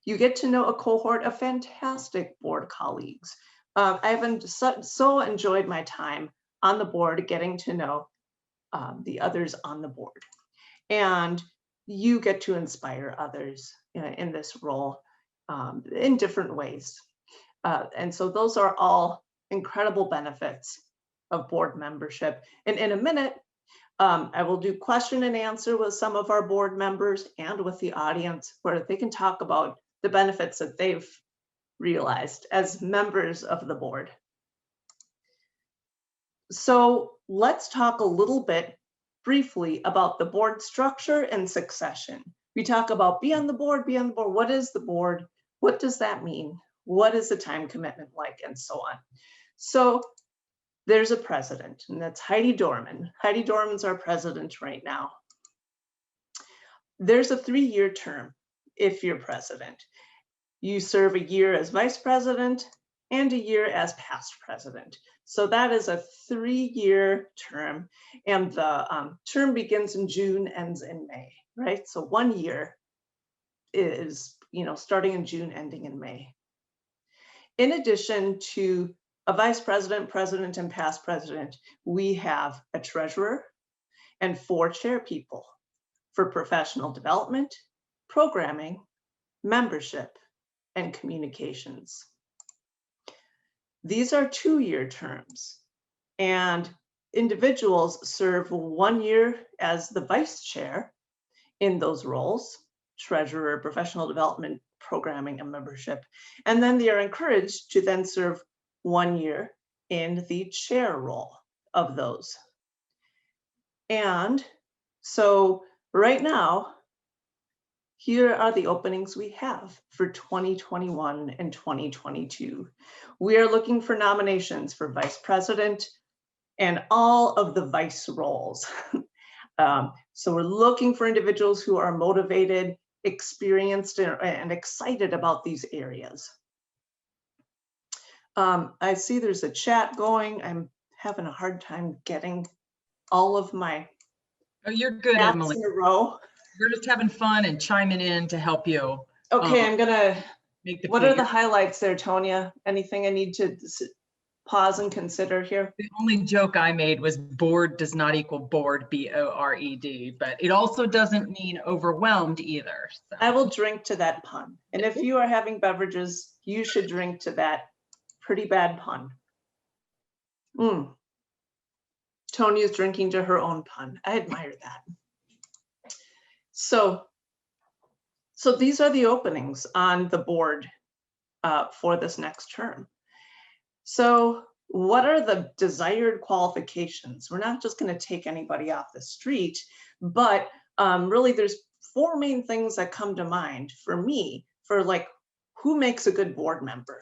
You get to know a cohort of fantastic board colleagues. I've so enjoyed my time on the board, getting to know the others on the board. And you get to inspire others in this role in different ways. And so those are all incredible benefits of board membership. And in a minute, I will do question and answer with some of our board members and with the audience, where they can talk about the benefits that they've realized as members of the board. So let's talk a little bit briefly about the board structure and succession. We talk about be on the board. What is the board? What does that mean? What is the time commitment like, and so on. So there's a president, and that's Heidi Dorman. Heidi Dorman's our president right now. There's a 3-year term if you're president. You serve a year as vice president and a year as past president. So that is a 3-year term, and the term begins in June, ends in May, right? So 1 year is, starting in June, ending in May. In addition to a vice president, president, and past president, we have a treasurer and 4 chair people for professional development, programming, membership, and communications. These are 2-year terms, and individuals serve 1 year as the vice chair in those roles, treasurer, professional development, programming, and membership. And then they are encouraged to then serve 1 year in the chair role of those. And so right now, here are the openings we have for 2021 and 2022. We are looking for nominations for vice president and all of the vice roles. So we're looking for individuals who are motivated, experienced, and excited about these areas. I see there's a chat going. I'm having a hard time getting all of my you're good, Emily. in a row. We're just having fun and chiming in to help you. Okay, I'm gonna, make the what are the highlights there, Tonya? Anything I need to pause and consider here? The only joke I made was bored does not equal bored, B-O-R-E-D, but it also doesn't mean overwhelmed either. So. I will drink to that pun. And if you are having beverages, you should drink to that pretty bad pun. Tony is drinking to her own pun. I admire that. So these are the openings on the board for this next term. So what are the desired qualifications? We're not just going to take anybody off the street, but really there's 4 main things that come to mind for me for like who makes a good board member.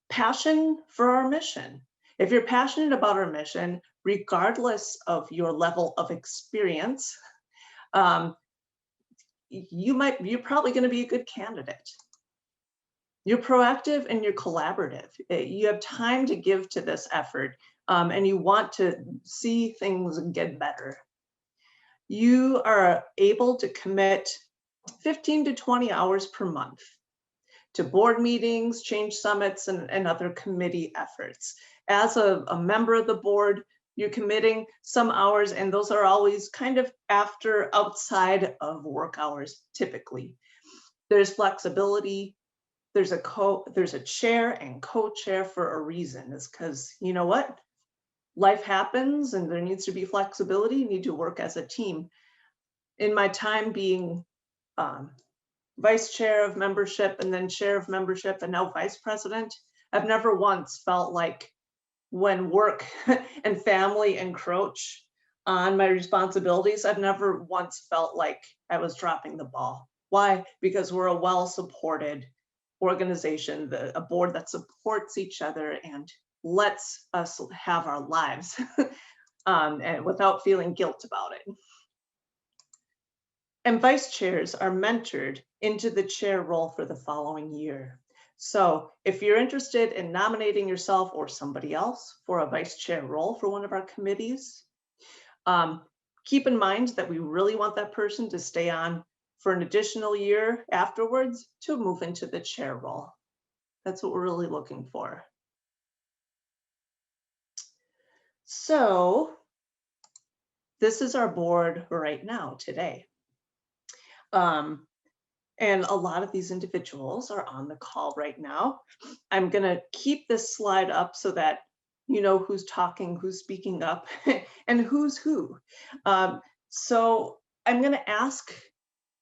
Passion for our mission. If you're passionate about our mission, regardless of your level of experience, you're probably going to be a good candidate. You're proactive and you're collaborative. You have time to give to this effort, and you want to see things get better. You are able to commit 15 to 20 hours per month to board meetings, change summits, and other committee efforts. As a member of the board, you're committing some hours, and those are always kind of outside of work hours, typically. There's flexibility. There's a chair and co-chair for a reason. It's because, you know what? Life happens and there needs to be flexibility. You need to work as a team. In my time being vice chair of membership and then chair of membership and now vice president, I've never once felt like when work and family encroach on my responsibilities, I've never once felt like I was dropping the ball. Why? Because we're a well-supported organization, a board that supports each other and lets us have our lives and without feeling guilt about it. And vice chairs are mentored into the chair role for the following year. So if you're interested in nominating yourself or somebody else for a vice chair role for one of our committees, keep in mind that we really want that person to stay on for an additional year afterwards to move into the chair role. That's what we're really looking for. So this is our board right now today. And a lot of these individuals are on the call right now. I'm gonna keep this slide up so that you know who's talking, who's speaking up, and who's who. So I'm gonna ask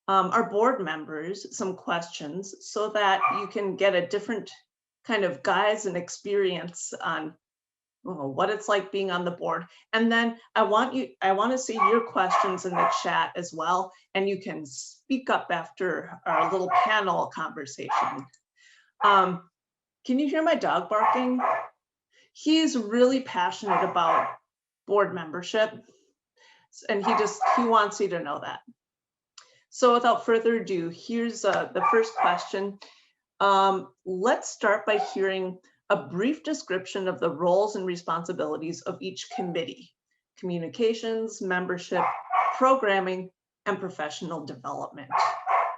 our board members some questions so that you can get a different kind of guise and experience on what it's like being on the board. And then I want to see your questions in the chat as well. And you can speak up after our little panel conversation. Can you hear my dog barking? He's really passionate about board membership. And he wants you to know that. So without further ado, here's the first question. Let's start by hearing a brief description of the roles and responsibilities of each committee: communications, membership, programming, and professional development.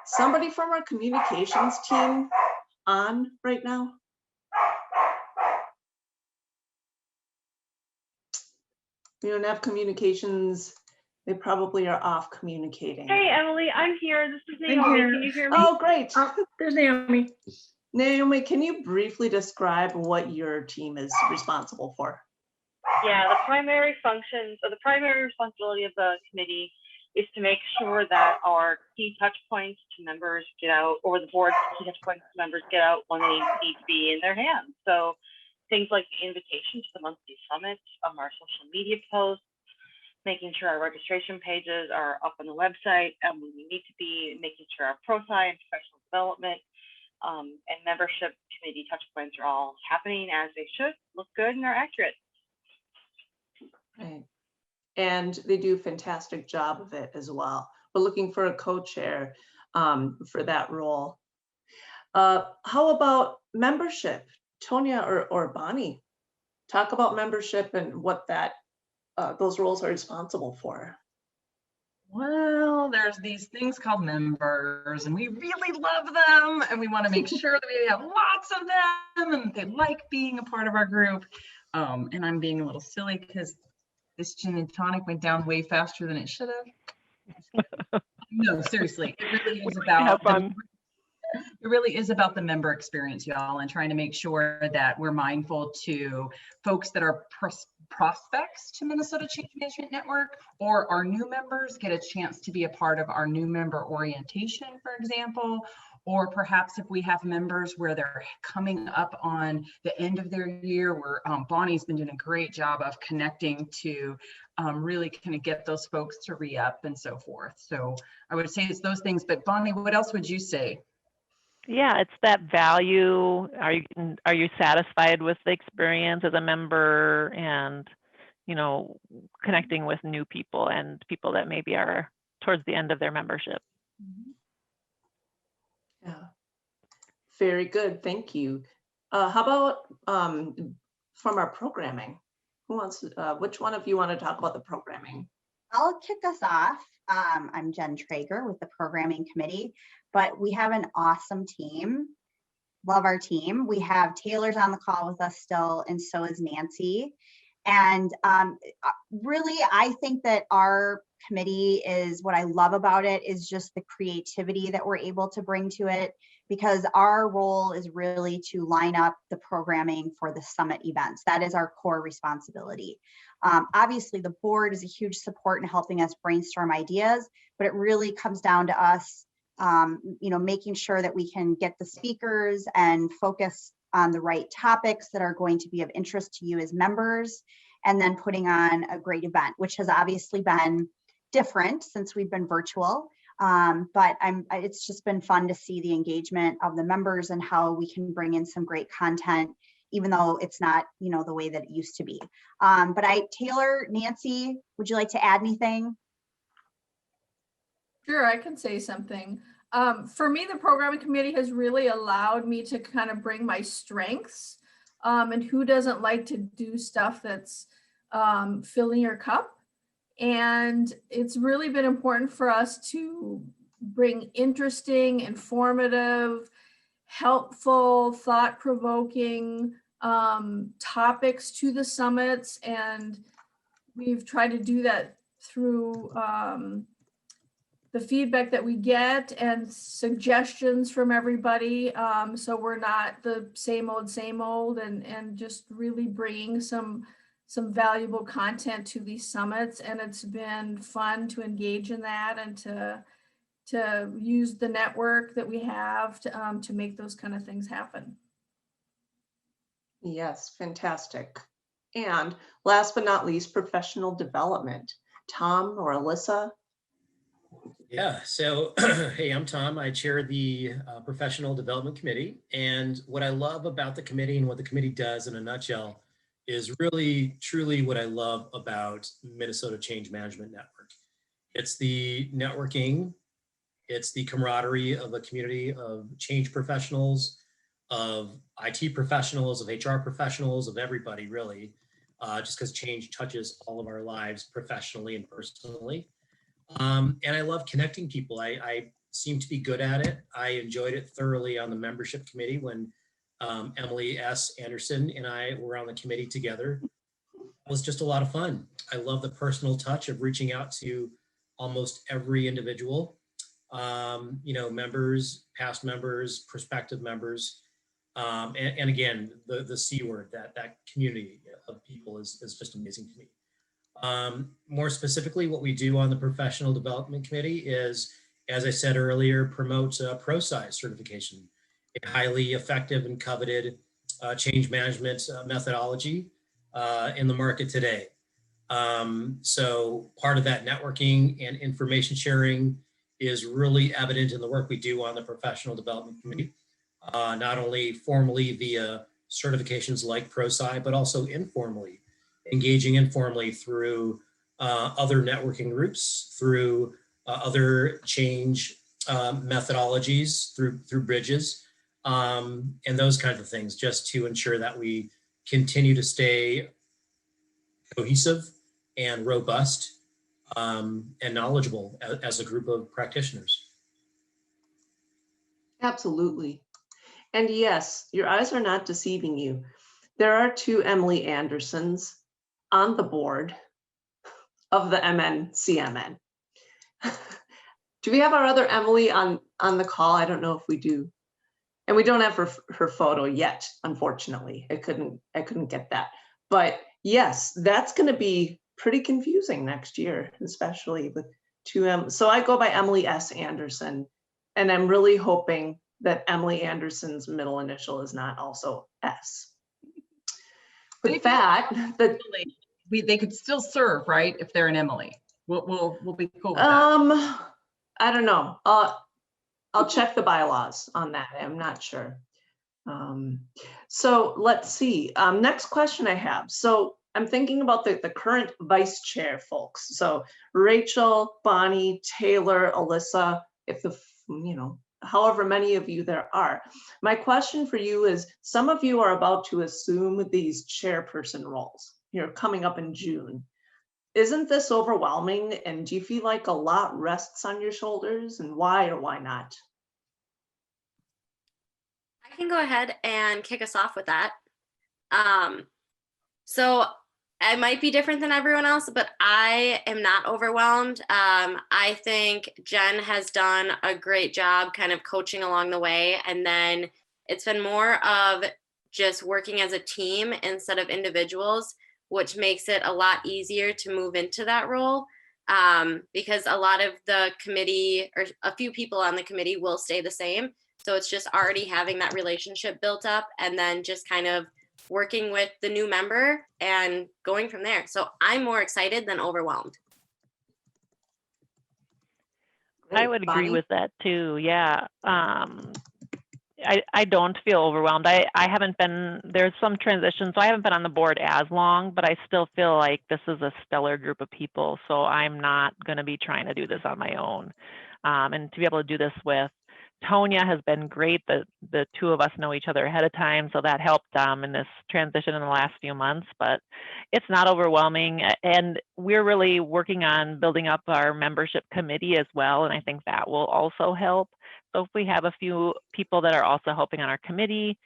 Somebody from our communications team on right now? We don't have communications. They probably are off communicating. Hey, Emily, I'm here. This is Naomi. Can you hear me? Oh, great. There's Naomi. Naomi, can you briefly describe what your team is responsible for? Yeah, the primary functions or the primary responsibility of the committee is to make sure that our key touch points to members get out, or the board's key touch points to members get out when they need to be in their hands. So things like the invitation to the monthly summit, our social media posts, making sure our registration pages are up on the website when we need to be, making sure our ProSci and professional development and membership committee touch points are all happening as they should, look good, and are accurate. Right. And they do a fantastic job of it as well. We're looking for a co-chair for that role. How about membership? Tonya or Bonnie, talk about membership and what those roles are responsible for. Well, there's these things called members, and we really love them, and we want to make sure that we have lots of them, and they like being a part of our group. And I'm being a little silly because this gin and tonic went down way faster than it should have. No, seriously, it really is Have about fun. it really is about the member experience, y'all, and trying to make sure that we're mindful to folks that are prospects to Minnesota Change Management Network, or our new members get a chance to be a part of our new member orientation, for example, or perhaps if we have members where they're coming up on the end of their year, where Bonnie's been doing a great job of connecting to really kind of get those folks to re-up and so forth. So I would say it's those things, but Bonnie, what else would you say? Yeah, it's that value. Are you satisfied with the experience as a member, and connecting with new people and people that maybe are towards the end of their membership? Yeah, very good. Thank you. How about from our programming? Who wants? Which one of you want to talk about the programming? I'll kick us off. I'm Jen Traeger with the programming committee, but we have an awesome team. Love our team. We have Taylor's on the call with us still, and so is Nancy. And really, I think that our committee is, what I love about it is just the creativity that we're able to bring to it, because our role is really to line up the programming for the summit events. That is our core responsibility. Obviously, the board is a huge support in helping us brainstorm ideas, but it really comes down to us, making sure that we can get the speakers and focus on the right topics that are going to be of interest to you as members, and then putting on a great event, which has obviously been different since we've been virtual. But it's just been fun to see the engagement of the members and how we can bring in some great content, even though it's not, the way that it used to be. But Taylor, Nancy, would you like to add anything? Sure, I can say something. For me, the programming committee has really allowed me to kind of bring my strengths. And who doesn't like to do stuff that's filling your cup? And it's really been important for us to bring interesting, informative, helpful, thought-provoking topics to the summits. And we've tried to do that through the feedback that we get and suggestions from everybody. So we're not the same old, and just really bringing some valuable content to these summits. And it's been fun to engage in that and to use the network that we have to make those kind of things happen. Yes, fantastic. And last but not least, professional development. Tom or Alyssa? Yeah, so hey, I'm Tom. I chair the Professional Development Committee. And what I love about the committee and what the committee does in a nutshell is really, truly what I love about Minnesota Change Management Network. It's the networking, it's the camaraderie of a community of change professionals, of IT professionals, of HR professionals, of everybody really, just because change touches all of our lives professionally and personally. And I love connecting people. I seem to be good at it. I enjoyed it thoroughly on the membership committee when Emily S. Anderson and I were on the committee together. It was just a lot of fun. I love the personal touch of reaching out to almost every individual, members, past members, prospective members. And again, the C word, that community of people is just amazing to me. More specifically, what we do on the Professional Development Committee is, as I said earlier, promote ProSci certification, a highly effective and coveted change management methodology in the market today. So part of that networking and information sharing is really evident in the work we do on the Professional Development Committee, not only formally via certifications like ProSci, but also informally, engaging informally through other networking groups, through other change methodologies, through bridges, and those kinds of things, just to ensure that we continue to stay cohesive and robust and knowledgeable as a group of practitioners. Absolutely. And yes, your eyes are not deceiving you. There are 2 Emily Andersons on the board of the MnCMN. Do we have our other Emily on the call? I don't know if we do. And we don't have her photo yet, unfortunately. I couldn't get that. But yes, that's going to be pretty confusing next year, especially with 2 M. So I go by Emily S. Anderson, and I'm really hoping that Emily Anderson's middle initial is not also S. With that, they could still serve, right? If they're an Emily, we'll be cool with that. I don't know. I'll check the bylaws on that. I'm not sure. So let's see. Next question I have. So I'm thinking about the current vice chair folks. So Rachel, Bonnie, Taylor, Alyssa, however many of you there are. My question for you is, some of you are about to assume these chairperson roles. You're coming up in June. Isn't this overwhelming? And do you feel like a lot rests on your shoulders, and why or why not? I can go ahead and kick us off with that. So I might be different than everyone else, but I am not overwhelmed. I think Jen has done a great job kind of coaching along the way. And then it's been more of just working as a team instead of individuals, which makes it a lot easier to move into that role, because a lot of the committee or a few people on the committee will stay the same. So it's just already having that relationship built up and then just kind of working with the new member and going from there. So I'm more excited than overwhelmed. I would agree with that too. Yeah. I don't feel overwhelmed. I haven't been, there's some transitions, so I haven't been on the board as long, but I still feel like this is a stellar group of people. So I'm not going to be trying to do this on my own. And to be able to do this with Tonya has been great. The 2 of us know each other ahead of time, so that helped in this transition in the last few months, but it's not overwhelming. And we're really working on building up our membership committee as well, and I think that will also help. So if we have a few people that are also helping on our committee,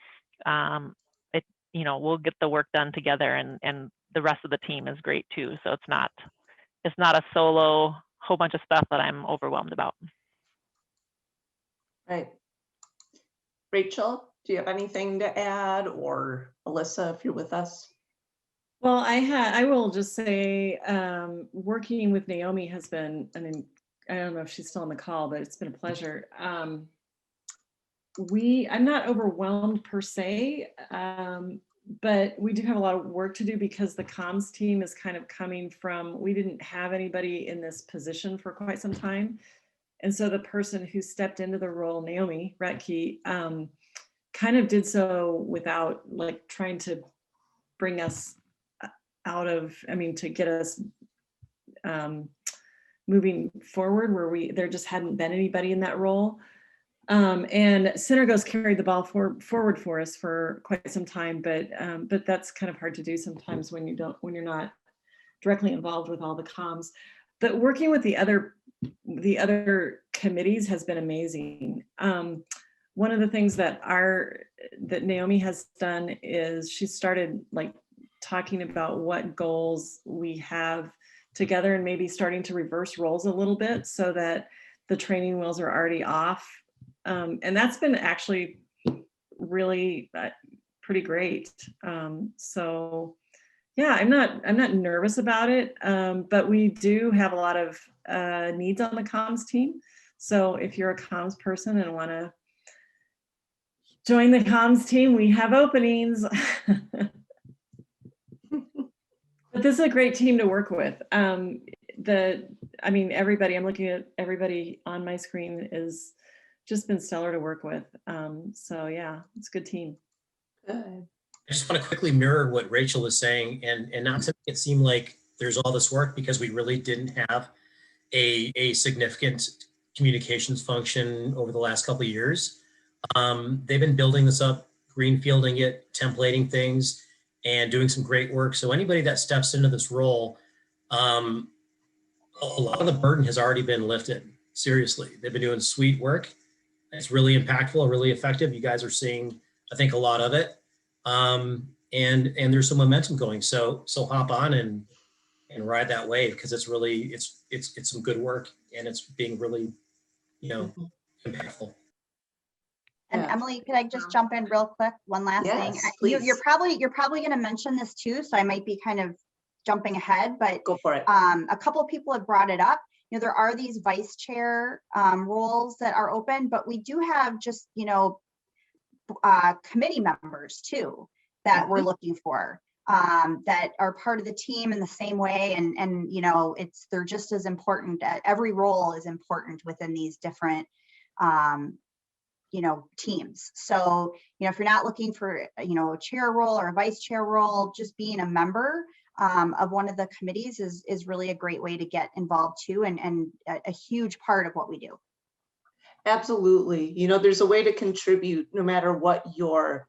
we'll get the work done together, and the rest of the team is great too. So it's not a solo whole bunch of stuff that I'm overwhelmed about. Right. Rachel, do you have anything to add, or Alyssa, if you're with us? Well, I will just say, working with Naomi has been, I don't know if she's still on the call, but it's been a pleasure. I'm not overwhelmed per se, but we do have a lot of work to do because the comms team is kind of coming from, we didn't have anybody in this position for quite some time. And so the person who stepped into the role, Naomi Retke, kind of did so without like trying to bring us out of, to get us moving forward where there just hadn't been anybody in that role. And Synergos carried the ball forward for us for quite some time, but that's kind of hard to do sometimes when you're not directly involved with all the comms. But working with the other committees has been amazing. One of the things that Naomi has done is she started like talking about what goals we have together and maybe starting to reverse roles a little bit so that the training wheels are already off. And that's been actually really pretty great. So yeah, I'm not nervous about it, but we do have a lot of needs on the comms team. So if you're a comms person and want to join the comms team, we have openings. But this is a great team to work with. Everybody, I'm looking at everybody on my screen is just been stellar to work with. So yeah, it's a good team. Good. I just want to quickly mirror what Rachel is saying and not to make it seem like there's all this work, because we really didn't have a significant communications function over the last couple of years. They've been building this up, greenfielding it, templating things, and doing some great work. So anybody that steps into this role, a lot of the burden has already been lifted. Seriously, they've been doing sweet work. It's really impactful, really effective. You guys are seeing, I think, a lot of it, and there's some momentum going. So hop on and ride that wave, because it's really it's some good work, and it's being really, you know, impactful. And Yeah. Emily, could I just jump in real quick? One last thing. Yes, You're please. probably going to mention this too, so I might be kind of jumping ahead, but go for it. A couple of people have brought it up. You know, there are these vice chair roles that are open, but we do have just, you know, committee members too that we're looking for, that are part of the team in the same way, and you know, they're just as important. Every role is important within these different you know, teams. So, you know, if you're not looking for, you know, a chair role or a vice chair role, just being a member of one of the committees is really a great way to get involved too, and a huge part of what we do. Absolutely. You know, there's a way to contribute no matter what your,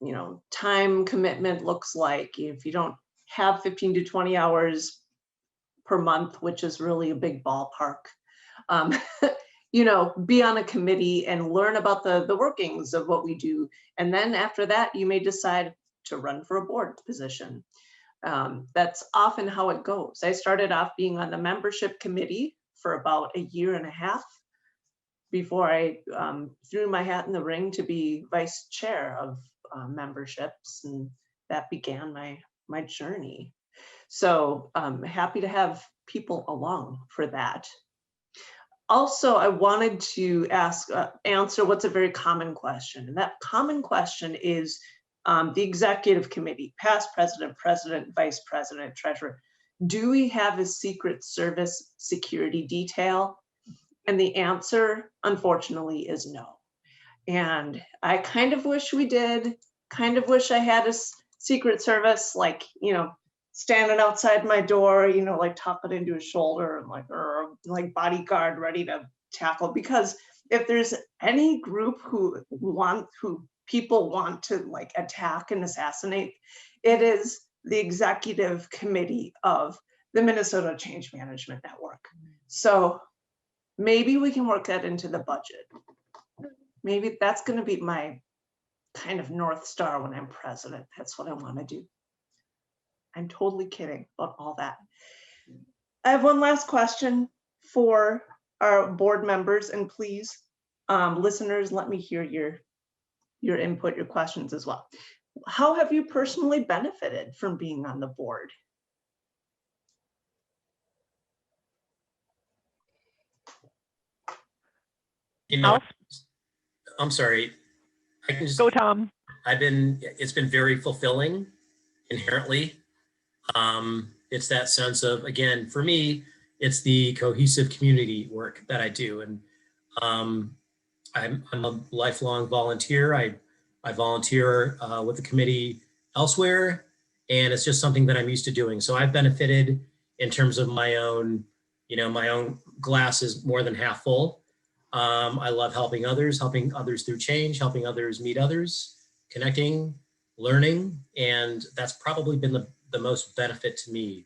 you know, time commitment looks like. If you don't have 15 to 20 hours per month, which is really a big ballpark, you know, be on a committee and learn about the workings of what we do. And then after that, you may decide to run for a board position. That's often how it goes. I started off being on the membership committee for about a year and a half before I threw my hat in the ring to be vice chair of memberships, and that began my journey. So I'm happy to have people along for that. Also, I wanted to answer what's a very common question. And that common question is the executive committee, past president, president, vice president, treasurer. Do we have a Secret Service security detail? And the answer, unfortunately, is no. And I kind of wish we did, kind of wish I had a Secret Service, like, you know, standing outside my door, you know, like tuck it into his shoulder and like bodyguard ready to tackle. Because if there's any group who people want to like attack and assassinate, it is the executive committee of the Minnesota Change Management Network. So maybe we can work that into the budget. Maybe that's going to be my kind of North Star when I'm president. That's what I want to do. I'm totally kidding about all that. I have one last question for our board members, and please, listeners, let me hear your input, your questions as well. How have you personally benefited from being on the board? You know, I'm sorry. I can just go, Tom. It's been very fulfilling inherently. It's that sense of, again, for me, it's the cohesive community work that I do. And I'm a lifelong volunteer. I volunteer with the committee elsewhere, and it's just something that I'm used to doing. So I've benefited in terms of my own, you know, my own glass is more than half full. I love helping others through change, helping others meet others, connecting, learning, and that's probably been the most benefit to me,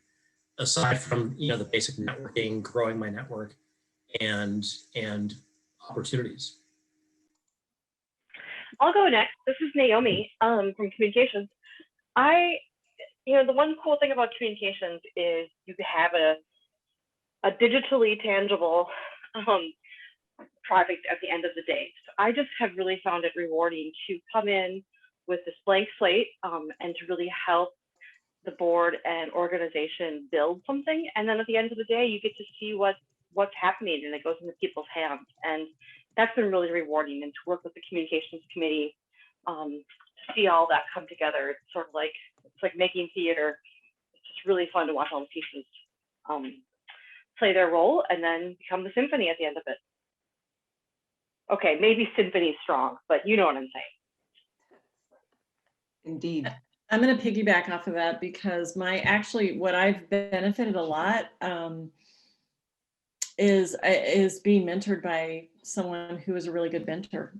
aside from, you know, the basic networking, growing my network, and opportunities. I'll go next. This is Naomi from communications. You know, the one cool thing about communications is you have a digitally tangible project at the end of the day. So I just have really found it rewarding to come in with this blank slate and to really help the board and organization build something. And then at the end of the day, you get to see what's happening, and it goes into people's hands. And that's been really rewarding. And to work with the communications committee, to see all that come together, it's sort of like, it's like making theater. It's just really fun to watch all the pieces play their role and then become the symphony at the end of it. Okay, maybe symphony strong, but you know what I'm saying. Indeed. I'm going to piggyback off of that, because what I've benefited a lot is being mentored by someone who is a really good mentor.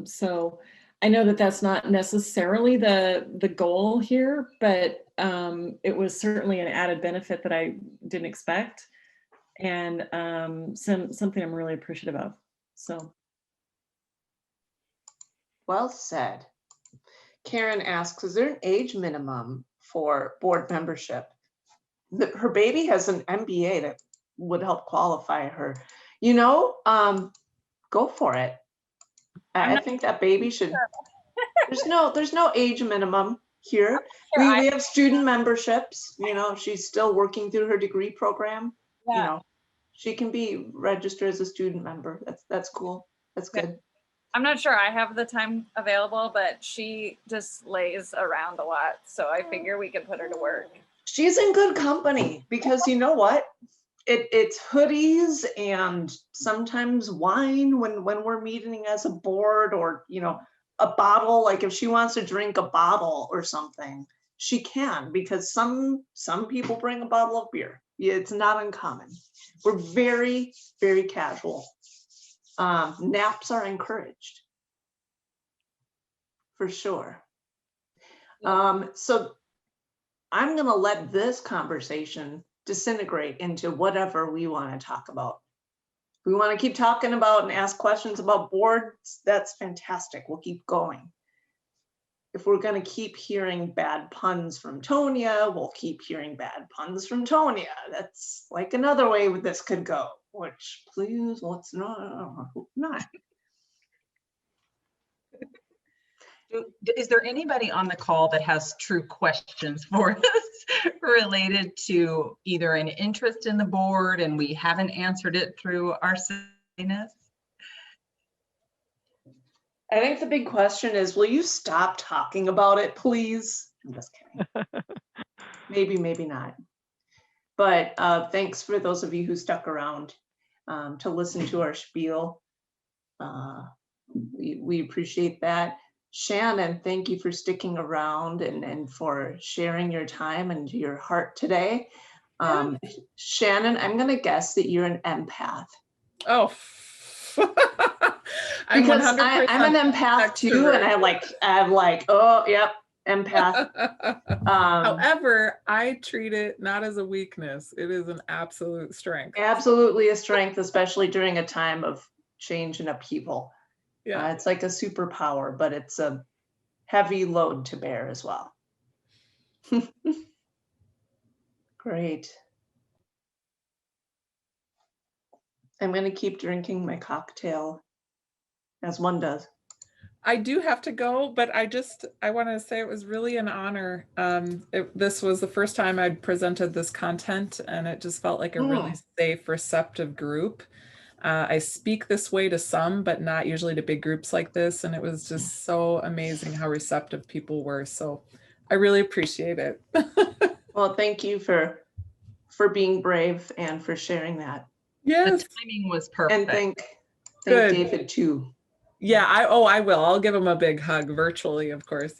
So I know that that's not necessarily the goal here, but it was certainly an added benefit that I didn't expect. and something I'm really appreciative of. So. Well said. Karen asks, is there an age minimum for board membership? Her baby has an MBA that would help qualify her. You know, go for it. I think that baby should, there's no age minimum here. We have student memberships, you know, she's still working through her degree program. Yeah. You know, she can be registered as a student member. That's cool. That's good. I'm not sure I have the time available, but she just lays around a lot. So I figure we could put her to work. She's in good company because you know what? It's hoodies and sometimes wine when we're meeting as a board, or, you know, a bottle. Like if she wants to drink a bottle or something, she can, because some people bring a bottle of beer. It's not uncommon. We're very, very casual. Naps are encouraged, for sure. So I'm gonna let this conversation disintegrate into whatever we want to talk about. If we want to keep talking about and ask questions about boards, that's fantastic. We'll keep going. If we're going to keep hearing bad puns from Tonya, we'll keep hearing bad puns from Tonya. That's like another way this could go, which please, let's not. Is there anybody on the call that has true questions for us related to either an interest in the board and we haven't answered it through our silliness? I think the big question is, will you stop talking about it, please? I'm just kidding. Maybe, maybe not. But thanks for those of you who stuck around to listen to our spiel. We appreciate that. Shannon, thank you for sticking around and for sharing your time and your heart today. Shannon, I'm going to guess that you're an empath. Oh, because I'm an empath too, and I'm like, oh, yep, empath. However, I treat it not as a weakness. It is an absolute strength. Absolutely a strength, especially during a time of change and upheaval. Yeah, it's like a superpower, but it's a heavy load to bear as well. Great. I'm going to keep drinking my cocktail, as one does. I do have to go, but I want to say it was really an honor. This was the first time I'd presented this content, and it just felt like a really safe, receptive group. I speak this way to some, but not usually to big groups like this. And it was just so amazing how receptive people were. So I really appreciate it. Well, thank you for being brave and for sharing that. Yes. The timing was perfect. And thank David too. Yeah, I will. I'll give him a big hug virtually, of course.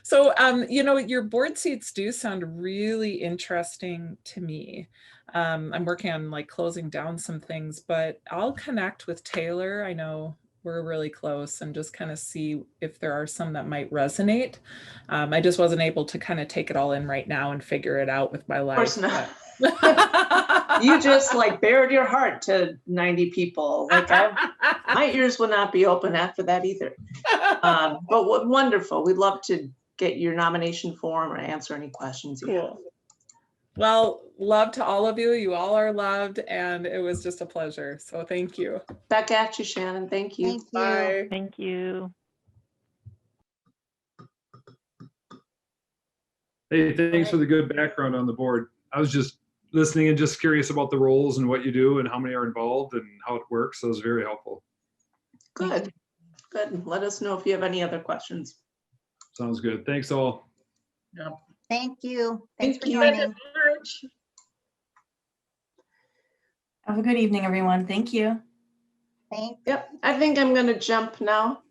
So, you know, your board seats do sound really interesting to me. I'm working on like closing down some things, but I'll connect with Taylor. I know we're really close, and just kind of see if there are some that might resonate. I just wasn't able to kind of take it all in right now and figure it out with my life. Of course not. You just like bared your heart to 90 people. Like my ears will not be open after that either. But what wonderful. We'd love to get your nomination form or answer any questions you have. Well, love to all of you. You all are loved, and it was just a pleasure. So thank you. Back at you, Shannon. Thank you. Thank you. Bye. Thank you. Hey, thanks for the good background on the board. I was just listening and just curious about the roles and what you do and how many are involved and how it works. So it was very helpful. Good. Good. Let us know if you have any other questions. Sounds good. Thanks all. Yeah. Thank you. Thanks for you. joining. Have a good evening, everyone. Thank you. Thanks. Yep. I think I'm going to jump now.